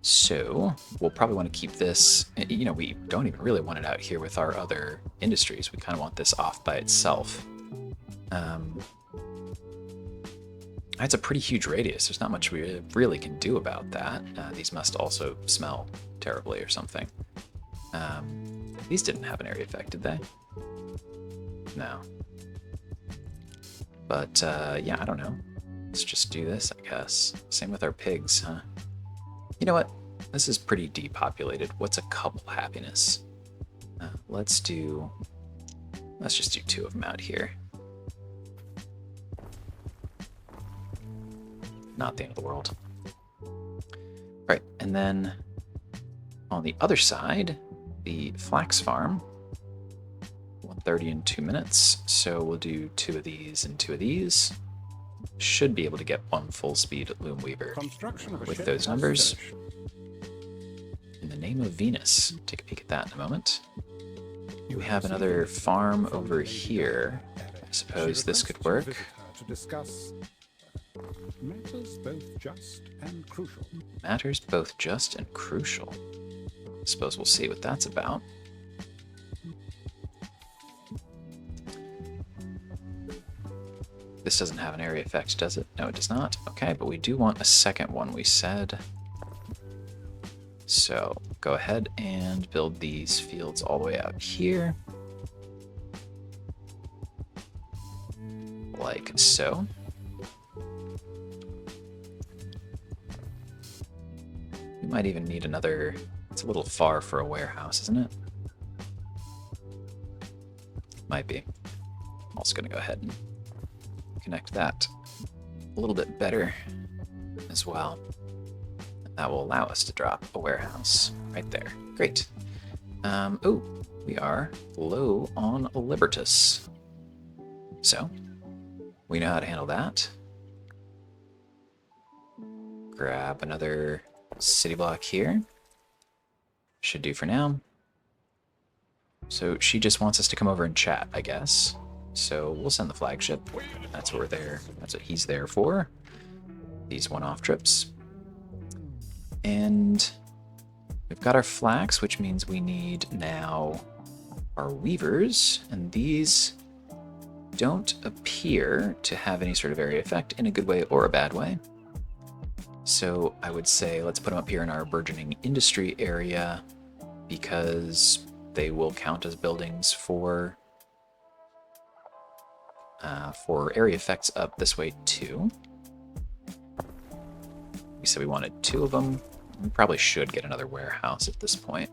So we'll probably want to keep this, you know, we don't even really want it out here with our other industries. We kind of want this off by itself. That's a pretty huge radius. There's not much we really can do about that. These must also smell terribly or something. These didn't have an area effect, did they? No. But yeah, I don't know. Let's just do this, I guess. Same with our pigs, huh? You know what? This is pretty depopulated. What's a couple happiness? Let's just do 2 of them out here. Not the end of the world. Right, and then on the other side, the flax farm, 130 in 2 minutes. So we'll do 2 of these and 2 of these. Should be able to get 1 full speed loom weaver with those numbers. In the name of Venus. Take a peek at that in a moment. We have another farm over here. I suppose this could work. To discuss matters both just and crucial. Matters both just and crucial. I suppose we'll see what that's about. This doesn't have an area effect, does it? No, it does not. Okay, but we do want a second one, we said. So go ahead and build these fields all the way out here. like so. We might even need another... It's a little far for a warehouse, isn't it? Might be. I'm also going to go ahead and connect that a little bit better as well. That will allow us to drop a warehouse right there. Great. Oh, we are low on Libertus. So, we know how to handle that. Grab another city block here. Should do for now. So she just wants us to come over and chat, I guess. So we'll send the flagship. That's what we're there. That's what he's there for. These one-off trips. And we've got our flax, which means we need now our weavers. And these don't appear to have any sort of area effect in a good way or a bad way. So I would say let's put them up here in our burgeoning industry area because they will count as buildings for area effects up this way too. We said we wanted 2 of them. We probably should get another warehouse at this point,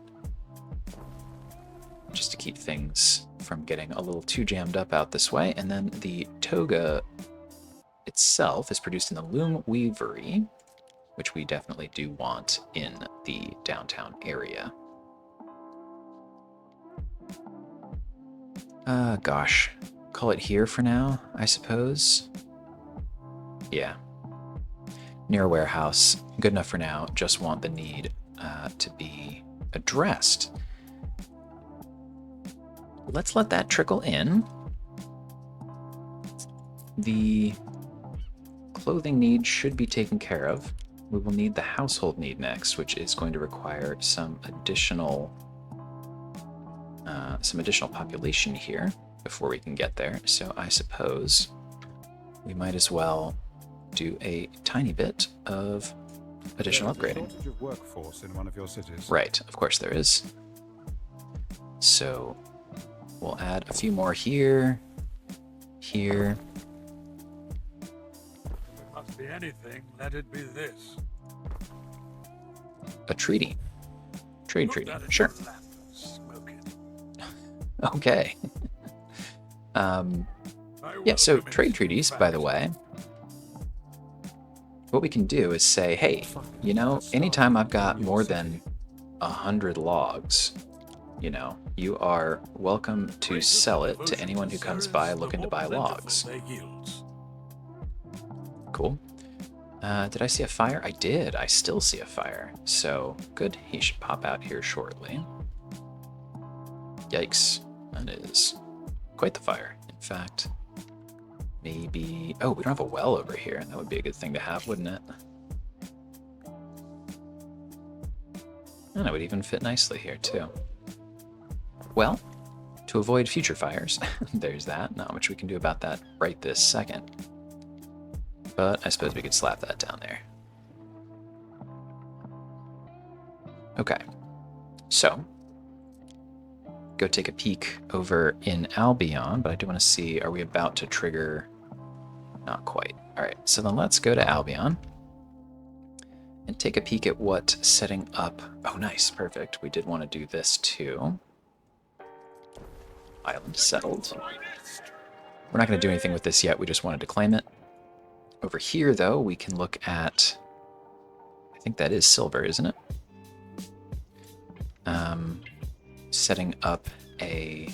just to keep things from getting a little too jammed up out this way. And then the toga itself is produced in the loom weavery, which we definitely do want in the downtown area. Gosh, call it here for now, I suppose. Yeah. Near a warehouse, good enough for now. Just want the need to be addressed. Let's let that trickle in. The clothing need should be taken care of. We will need the household need next, which is going to require some additional population here before we can get there. So I suppose we might as well do a tiny bit of additional upgrading. Shortage of workforce in one of your cities. Right, of course there is. So we'll add a few more here, here. If it must be anything, let it be this. A treaty. Trade Put treaty, that in sure. your lap and smoke it. Okay. Yeah, so trade treaties, by the way, what we can do is say, hey, you know, anytime I've got more than 100 logs, you know, you are welcome to sell it to anyone who comes by looking to buy logs. Cool. Did I see a fire? I did. I still see a fire. So, good. He should pop out here shortly. Yikes. That is quite the fire. In fact, maybe... Oh, we don't have a well over here. That would be a good thing to have, wouldn't it? And it would even fit nicely here, too. Well, to avoid future fires, there's that. Not much we can do about that right this second. But I suppose we could slap that down there. Okay. So, go take a peek over in Albion, but I do want to see, are we about to trigger? Not quite. All right, so then let's go to Albion and take a peek at what setting up. Oh, nice, perfect. We did want to do this too. Island settled. We're not going to do anything with this yet. We just wanted to claim it. Over here, though, we can look at, I think that is silver, isn't it? Setting up a...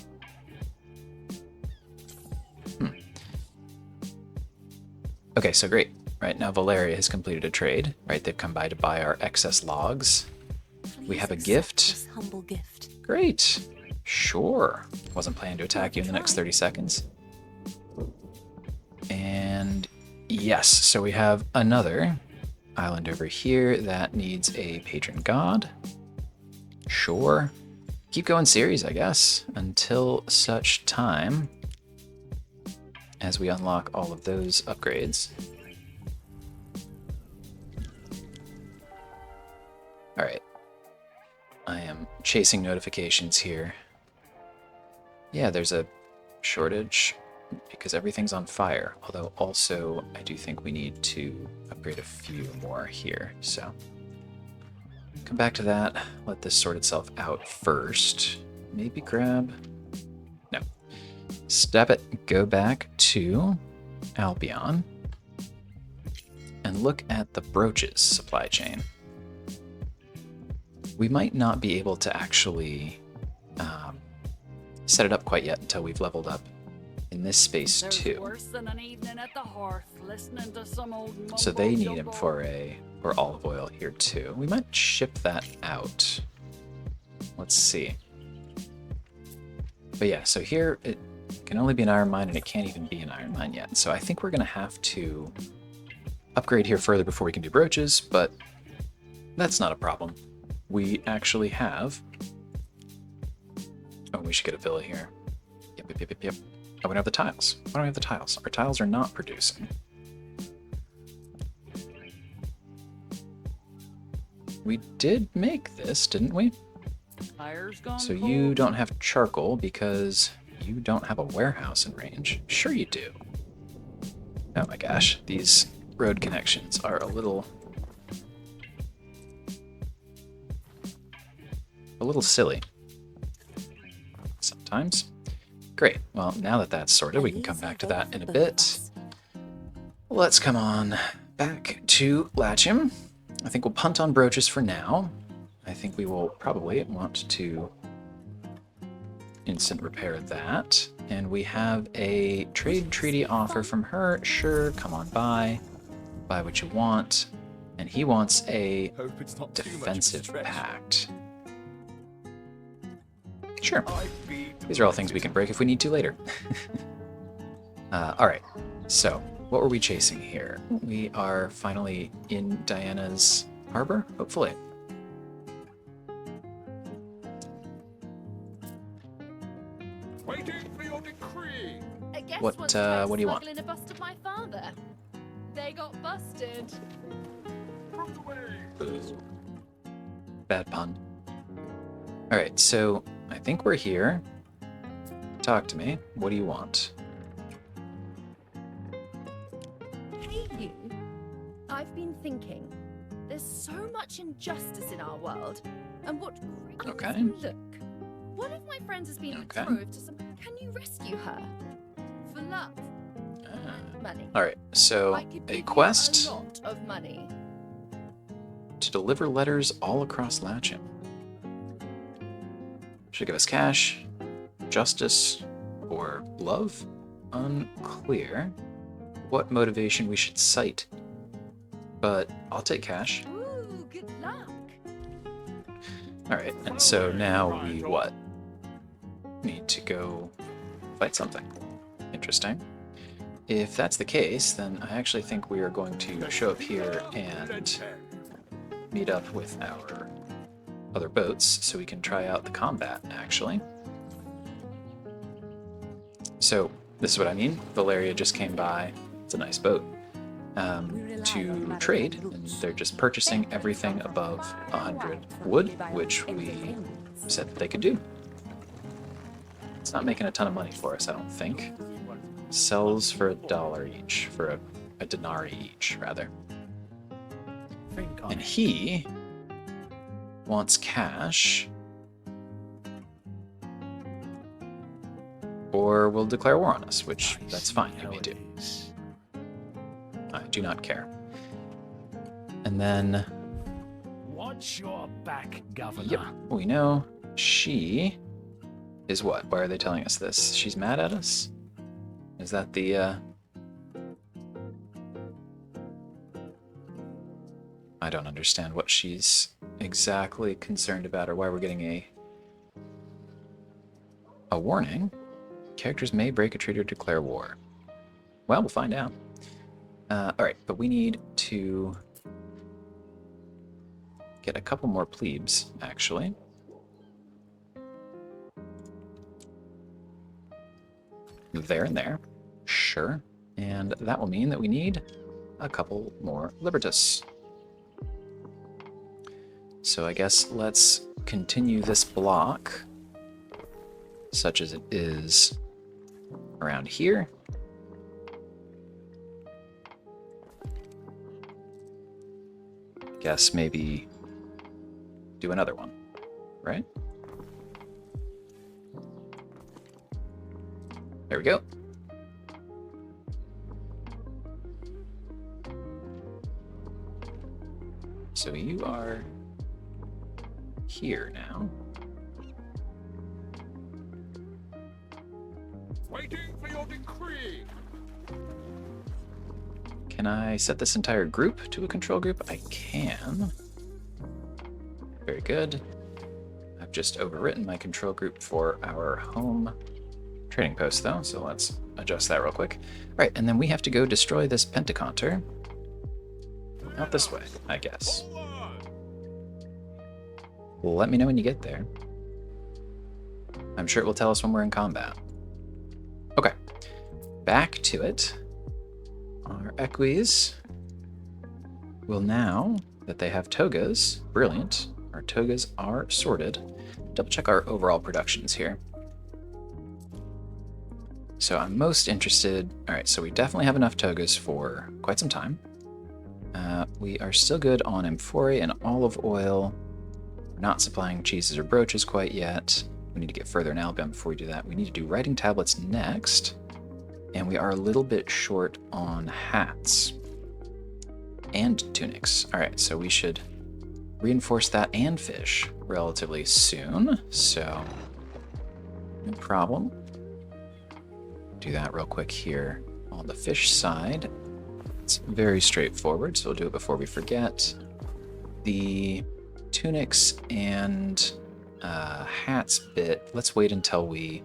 Okay, so great. Right, now Valeria has completed a trade. Right, they've come by to buy our excess logs. We have a gift. This humble gift. Great. Sure. Wasn't planning to attack you in the next 30 seconds. And yes, so we have another island over here that needs a patron god. Sure. Keep going series, I guess, until such time as we unlock all of those upgrades. All right. I am chasing notifications here. Yeah, there's a shortage because everything's on fire. Although also I do think we need to upgrade a few more here. So come back to that. Let this sort itself out first. Maybe grab... No. Step it. Go back to Albion. And look at the brooches supply chain. We might not be able to actually set it up quite yet until we've leveled up in this space too. So they need him for olive oil here too. We might ship that out. Let's see. But yeah, so here it can only be an iron mine and it can't even be an iron mine yet. So I think we're gonna have to upgrade here further before we can do brooches, but that's not a problem. We actually have... Oh, we should get a villa here. Yep. Oh, we don't have the tiles. Why don't we have the tiles? Our tiles are not producing. We did make this, didn't we? So you don't have charcoal because you don't have a warehouse in range. Sure you do. Oh my gosh, these road connections are a little silly sometimes. Great. Well, now that that's sorted, we can come back to that in a bit. Let's come on back to Latium. I think we'll punt on brooches for now. I think we will probably want to instant repair that. And we have a trade treaty offer from her. Sure, come on by. Buy what you want. And he wants a defensive pact. Sure. These are all things we can break if we need to later. Alright, so what were we chasing here? We are finally in Diana's harbor, hopefully. Waiting for your decree. What do you want? A bust of my father. They got busted. From the way. Bad pun. Alright, so I think we're here. Talk to me. What do you want? Hey you, I've been thinking, there's so much injustice in our world, and what great Okay. look. One of my friends has been Okay. betrothed to some... Can you rescue her? For love. And money. Alright, so I could give a you quest a lot of money. to deliver letters all across Latium. Should give us cash, justice, or love? Unclear what motivation we should cite. But I'll take cash. Ooh, good luck. Alright, and so now we what? Need to go fight something. Interesting. If that's the case, then I actually think we are going to show up here and meet up with our other boats so we can try out the combat, actually. So, this is what I mean. Valeria just came by. It's a nice boat. To trade, and they're just purchasing everything above 100 wood, which we said that they could do. It's not making a ton of money for us, I don't think. Sells for $1 each, for a denarii each, rather. And he wants cash, or will declare war on us, which that's fine, you may do. I do not care. And then, Watch your back, Governor. yep, we know she is what? Why are they telling us this? She's mad at us? Is that the, I don't understand what she's exactly concerned about or why we're getting a warning. Characters may break a treaty or declare war. Well, we'll find out. Alright, but we need to get a couple more plebes, actually. There and there. Sure. And that will mean that we need a couple more Libertas. So I guess let's continue this block, such as it is around here, guess maybe do another one, right? There we go. So you are here now. Waiting for your decree. Can I set this entire group to a control group? I can. Very good. I've just overwritten my control group for our home trading post, though, so let's adjust that real quick. Right, and then we have to go destroy this Pentaconter. Out this way, I guess. Let me know when you get there. I'm sure it will tell us when we're in combat. Okay, back to it. Our Equites will now that they have togas, brilliant, our togas are sorted. Double check our overall productions here. So I'm most interested, all right, so we definitely have enough togas for quite some time. We are still good on amphorae and olive oil. We're not supplying cheeses or brooches quite yet. We need to get further in Albion before we do that. We need to do writing tablets next. And we are a little bit short on hats and tunics. All right, so we should reinforce that and fish relatively soon. So no problem. Do that real quick here on the fish side. It's very straightforward, so we'll do it before we forget. The tunics and hats bit, let's wait until we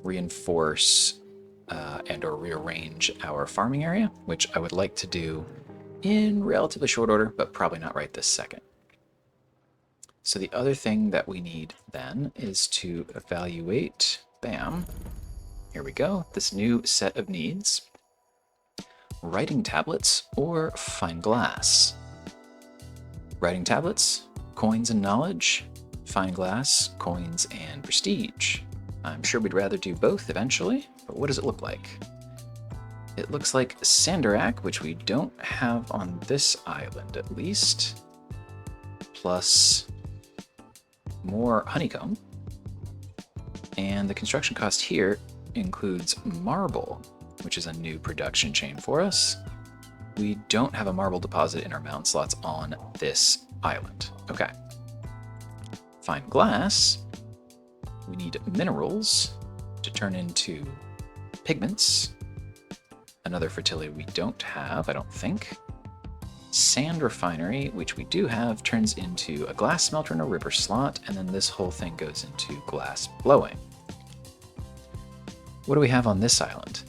reinforce and or rearrange our farming area, which I would like to do in relatively short order, but probably not right this second. So the other thing that we need then is to evaluate, bam, here we go, this new set of needs. Writing tablets or fine glass. Writing tablets, coins and knowledge. Fine glass, coins and prestige. I'm sure we'd rather do both eventually, but what does it look like? It looks like Sandarak, which we don't have on this island at least, plus more honeycomb. And the construction cost here includes marble, which is a new production chain for us. We don't have a marble deposit in our mountain slots on this island. Okay. Fine glass. We need minerals to turn into pigments. Another fertility we don't have, I don't think. Sand refinery, which we do have, turns into a glass smelter and a river slot, and then this whole thing goes into glass blowing. What do we have on this island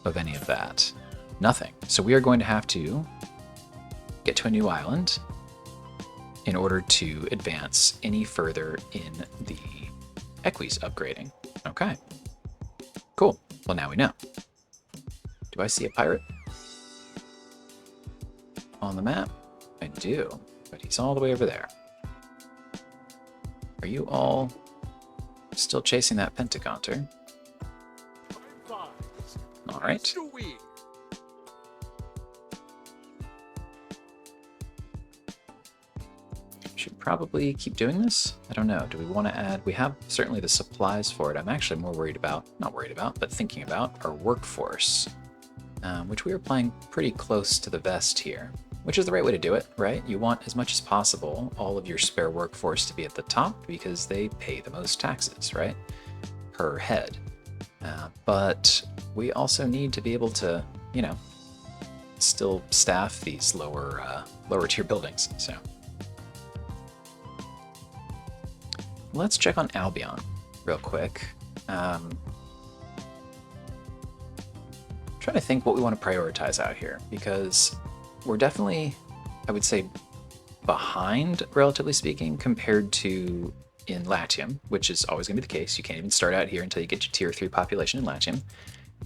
of any of that? Nothing. So we are going to have to get to a new island in order to advance any further in the Equites upgrading. Okay. Cool. Well, now we know. Do I see a pirate on the map? I do, but he's all the way over there. Are you all still chasing that Pentaconter? All right. Should probably keep doing this. I don't know. Do we want to add? We have certainly the supplies for it. I'm actually more worried about, not worried about, but thinking about our workforce, which we are playing pretty close to the vest here, which is the right way to do it, right? You want as much as possible all of your spare workforce to be at the top because they pay the most taxes, right? Per head. But we also need to be able to, you know, still staff these lower tier buildings. So let's check on Albion real quick. Trying to think what we want to prioritize out here, because we're definitely, I would say, behind, relatively speaking, compared to in Latium, which is always going to be the case. You can't even start out here until you get your tier 3 population in Latium.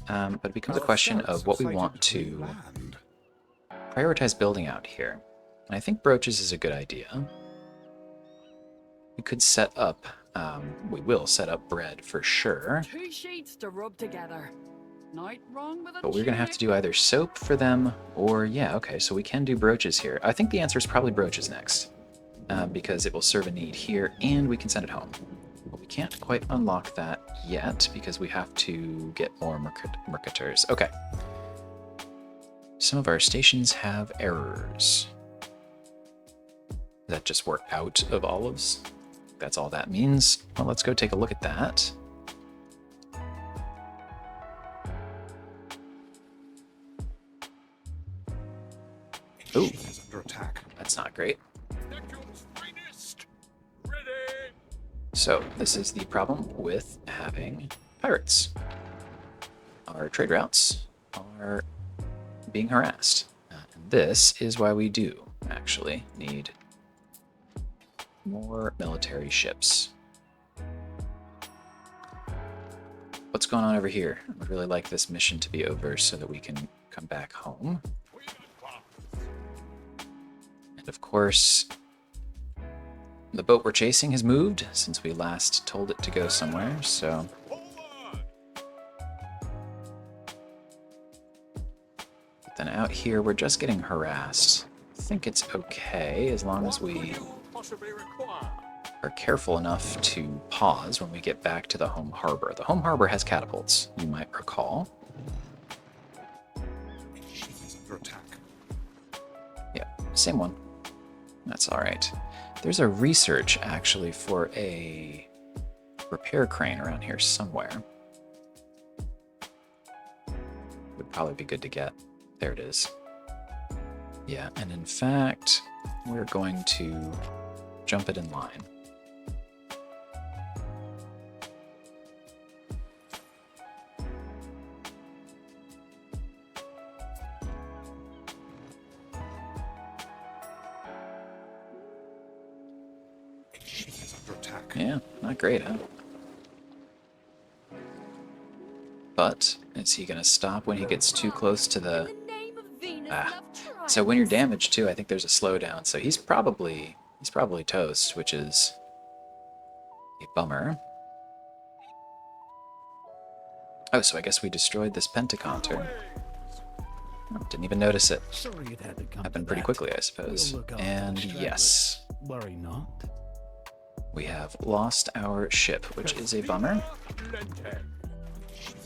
But it becomes a question of what we want to prioritize building out here. And I think brooches is a good idea. We could set up, we will set up bread for sure. 2 sheets to rub together. Night wrong with a But we're going to have to chick? do either soap for them or, yeah, okay, so we can do brooches here. I think the answer is probably brooches next, because it will serve a need here and we can send it home. But we can't quite unlock that yet because we have to get more mercators. Okay. Some of our stations have errors. That just we're out of olives. That's all that means. Well, let's go take a look at that. Ooh, Is under attack. that's not great. Neptune's finest. Ready. So this is the problem with having pirates. Our trade routes are being harassed. And this is why we do actually need more military ships. What's going on over here? I would really like this mission to be over so that we can come back home. And of course, the boat we're chasing has moved since we last told it to go somewhere, so... But then out here, we're just getting harassed. I think it's okay as long as we Possibly require. are careful enough to pause when we get back to the home harbor. The home harbor has catapults, you might recall. Is under attack. Yeah, same one. That's all right. There's a research, actually, for a repair crane around here somewhere. Would probably be good to get. There it is. Yeah, and in fact, we're going to jump it in line. Is under attack. Yeah, not great, huh? But is he going to stop when he gets too close to the... In the name of Venus, Ah. love So when you're triumphs. damaged too, I think there's a slowdown. So he's probably toast, which is a bummer. Oh, so I guess we destroyed this pentaconter. Oh, didn't even notice it. Sorry it had to come Happened to pretty that. quickly, I suppose. We'll look after the And stragglers. yes, Worry not. we have lost our ship, which is a bummer. Lente.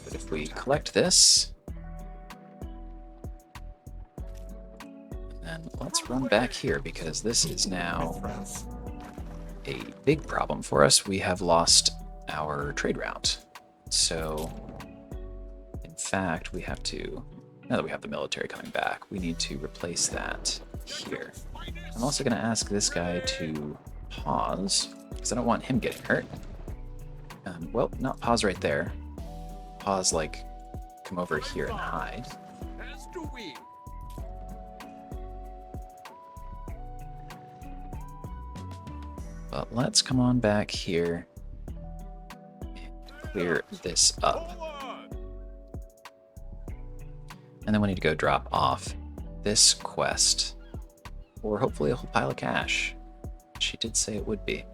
But if we collect this, then let's run back here because this is now a big problem for us. We have lost our trade route. So, in fact, we have to, now that we have the military coming back, we need to replace that here. I'm also going to ask this guy to pause because I don't want him getting hurt. Well, not pause right there. Pause, like, come over here and hide. As do we. But let's come on back here and clear this up. Forward. And then we need to go drop off this quest. Or hopefully a whole pile of cash. She did say it would be.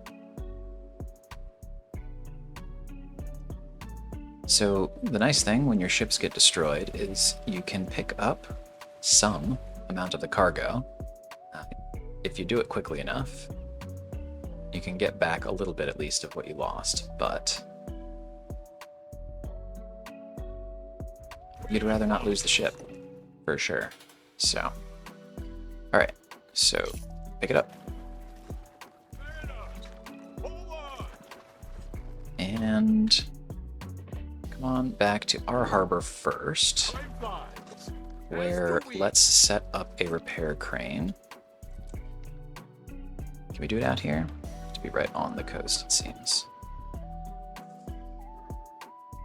So the nice thing when your ships get destroyed is you can pick up some amount of the cargo. If you do it quickly enough, you can get back a little bit at least of what you lost, but you'd rather not lose the ship, for sure. So, alright, so pick it up. Forward. And come on back to our harbor first, Time flies. where let's set up a repair crane. Can we do it out here? To be right on the coast, it seems.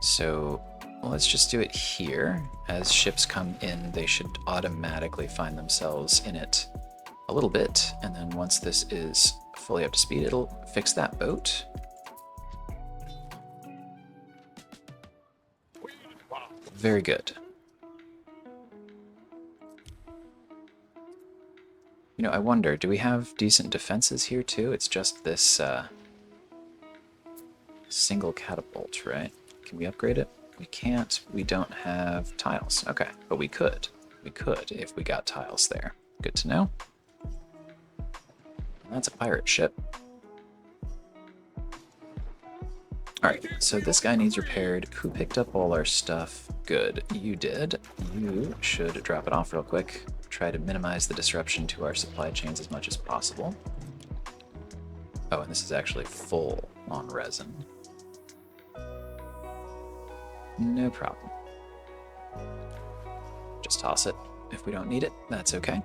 So let's just do it here. As ships come in, they should automatically find themselves in it a little bit. And then once this is fully up to speed, it'll fix that boat. Very good. You know, I wonder, do we have decent defenses here too? It's just this single catapult, right? Can we upgrade it? We can't. We don't have tiles. Okay, but we could. We could if we got tiles there. Good to know. That's a pirate ship. Alright, so this guy needs repaired. Who picked up all our stuff? Good, you did. You should drop it off real quick. Try to minimize the disruption to our supply chains as much as possible. Oh, and this is actually full on resin. No problem. Just toss it. If we don't need it, that's okay.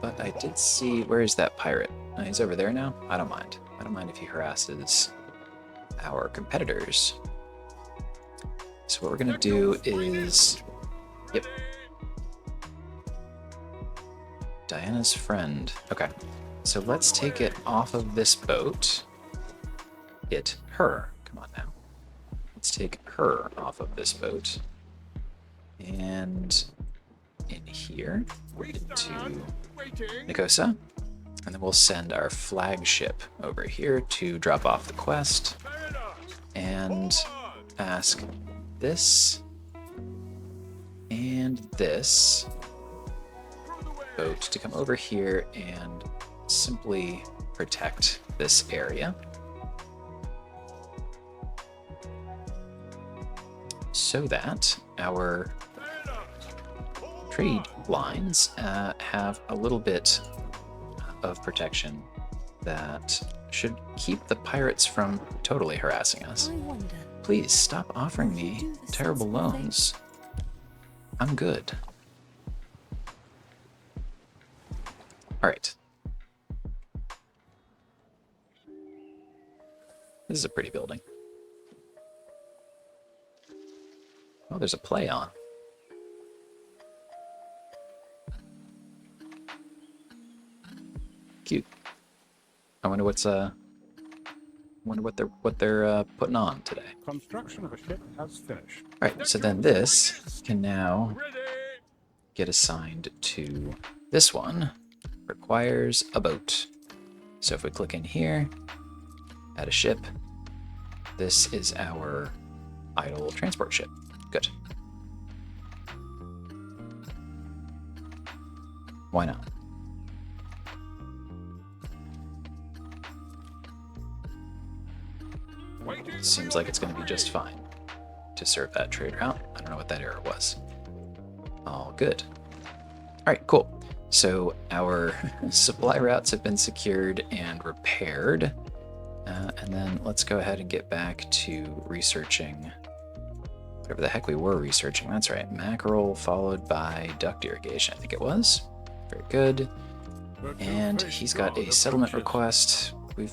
But I did see... Where is that pirate? Oh, he's over there now? I don't mind. I don't mind if he harasses our competitors. So what we're going to do is... Yep. Diana's friend. Okay. So let's take it off of this boat. Her. Come on now. Let's take her off of this boat. And in here into Nicosa. And then we'll send our flagship over here to drop off the quest and ask this and this boat to come over here and simply protect this area. So that our trade lines have a little bit of protection that should keep the pirates from totally harassing us. Please stop offering me terrible loans. I'm good. Alright. This is a pretty building. Oh, there's a play on. Cute. I wonder what's what they're putting on today. Construction of a ship has finished. All right, so then this can now get assigned to this one. Requires a boat. So if we click in here, add a ship. This is our idle transport ship. Good. Why not? Seems like it's going to be just fine to serve that trade route. I don't know what that error was. All good. All right, cool. So our supply routes have been secured and repaired. And then let's go ahead and get back to researching whatever the heck we were researching. That's right, mackerel followed by duct irrigation, I think it was. Very good. And he's got a settlement request. We've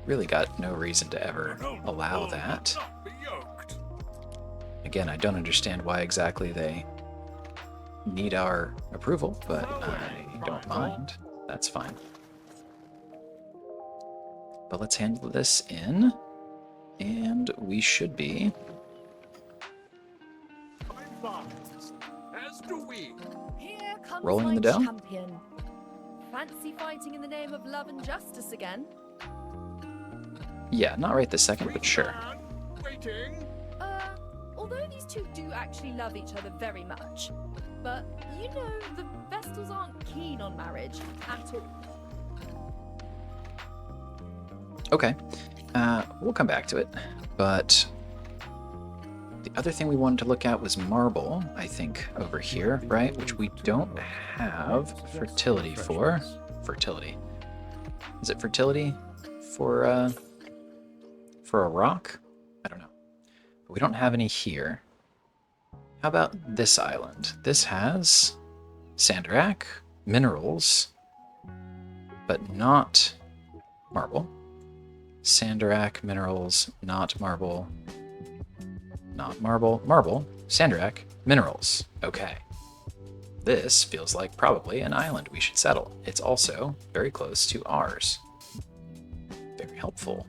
really got no reason to ever allow that. Again, I don't understand why exactly they need our approval, but I don't mind. That's fine. But let's handle this in, and we should be As do we. Here comes rolling in my the dough. champion. Fancy fighting in the name of love and justice again? Yeah, not right this second, but sure. Waiting. Although these two do actually love each other very much, but you know, the Vestals aren't keen on marriage at all. Okay, we'll come back to it, but the other thing we wanted to look at was marble, I think, over here, right? Which we don't have fertility for. Fertility. Is it fertility for a rock? I don't know. But we don't have any here. How about this island? This has sanderac, minerals, but not marble. Sanderac, minerals, not marble. Not marble, marble, sanderac, minerals. Okay. This feels like probably an island we should settle. It's also very close to ours. Very helpful.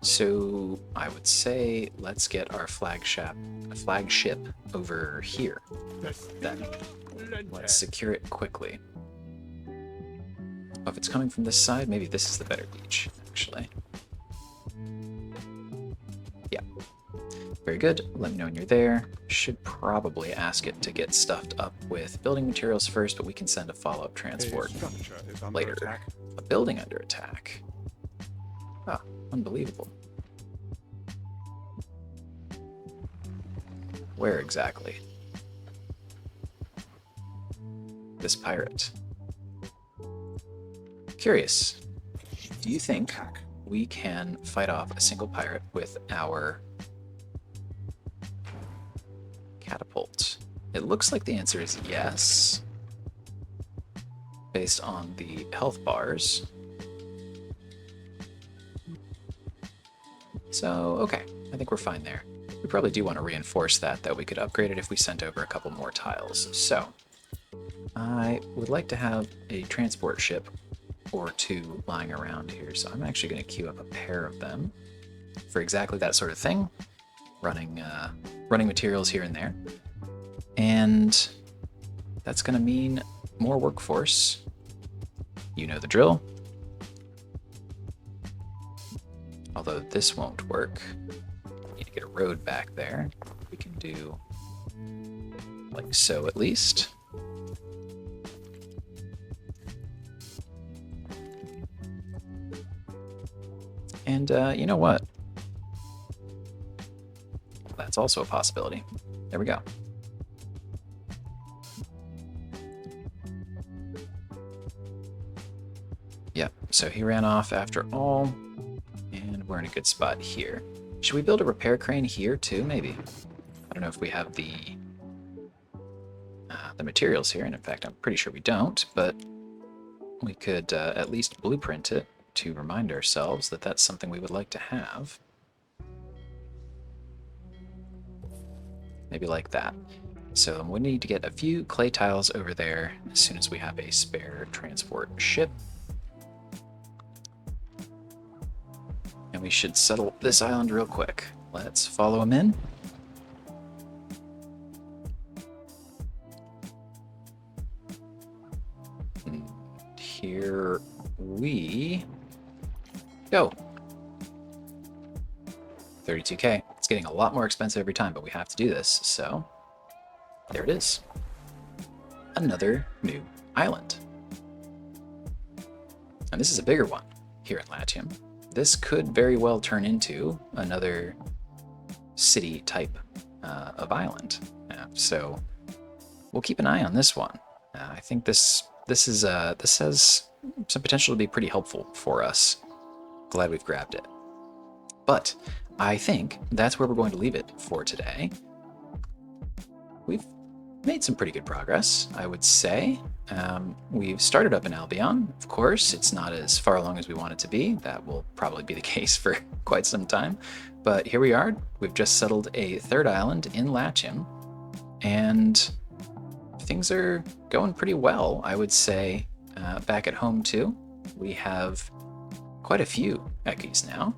So I would say let's get our flagship over here. Then let's secure it quickly. Oh, if it's coming from this side, maybe this is the better beach, actually. Yeah. Very good. Let me know when you're there. Should probably ask it to get stuffed up with building materials first, but we can send a follow-up A transport structure is under later. attack. A building under attack. Ah, unbelievable. Where exactly? This pirate. Curious. Do you think Attack. we can fight off a single pirate with our catapult? It looks like the answer is yes, based on the health bars. So, okay, I think we're fine there. We probably do want to reinforce that, though. We could upgrade it if we sent over a couple more tiles. So, I would like to have a transport ship or two lying around here, so I'm actually going to queue up a pair of them for exactly that sort of thing, running materials here and there. And that's going to mean more workforce. You know the drill. Although this won't work. Need to get a road back there. We can do like so at least. And you know what? That's also a possibility. There we go. Yep, so he ran off after all, and we're in a good spot here. Should we build a repair crane here too, maybe? I don't know if we have the materials here, and in fact I'm pretty sure we don't, but we could at least blueprint it to remind ourselves that that's something we would like to have. Maybe like that. So we need to get a few clay tiles over there as soon as we have a spare transport ship. And we should settle this island real quick. Let's follow him in. And here we go. 32K. It's getting a lot more expensive every time, but we have to do this, so there it is. Another new island. And this is a bigger one here in Latium. This could very well turn into another city type of island. So we'll keep an eye on this one. I think this has some potential to be pretty helpful for us. Glad we've grabbed it. But I think that's where we're going to leave it for today. We've made some pretty good progress, I would say. We've started up in Albion. Of course, it's not as far along as we want it to be. That will probably be the case for quite some time. But here we are. We've just settled a third island in Latium, and things are going pretty well, I would say. Back at home, too, we have quite a few Equites now.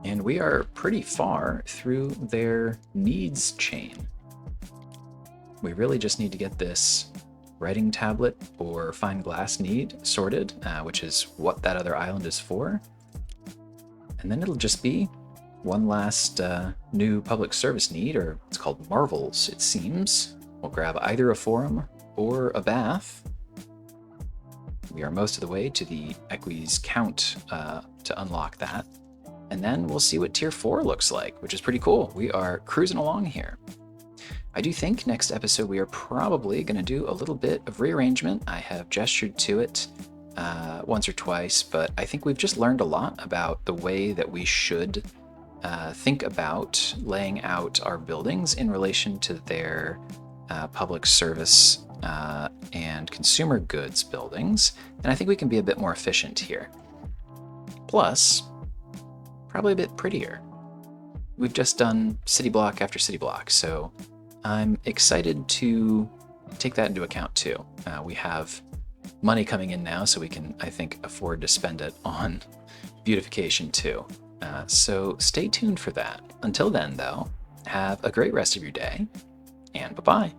And we are pretty far through their needs chain. We really just need to get this writing tablet or fine glass need sorted, which is what that other island is for. And then it'll just be one last new public service need, or it's called Marvels, it seems. We'll grab either a forum or a bath. We are most of the way to the Equites count to unlock that. And then we'll see what Tier 4 looks like, which is pretty cool. We are cruising along here. I do think next episode we are probably going to do a little bit of rearrangement. I have gestured to it once or twice, but I think we've just learned a lot about the way that we should think about laying out our buildings in relation to their public service and consumer goods buildings. And I think we can be a bit more efficient here. Plus, probably a bit prettier. We've just done city block after city block, so I'm excited to take that into account too. We have money coming in now, so we can, I think, afford to spend it on beautification too. So stay tuned for that. Until then, though, have a great rest of your day, and bye-bye.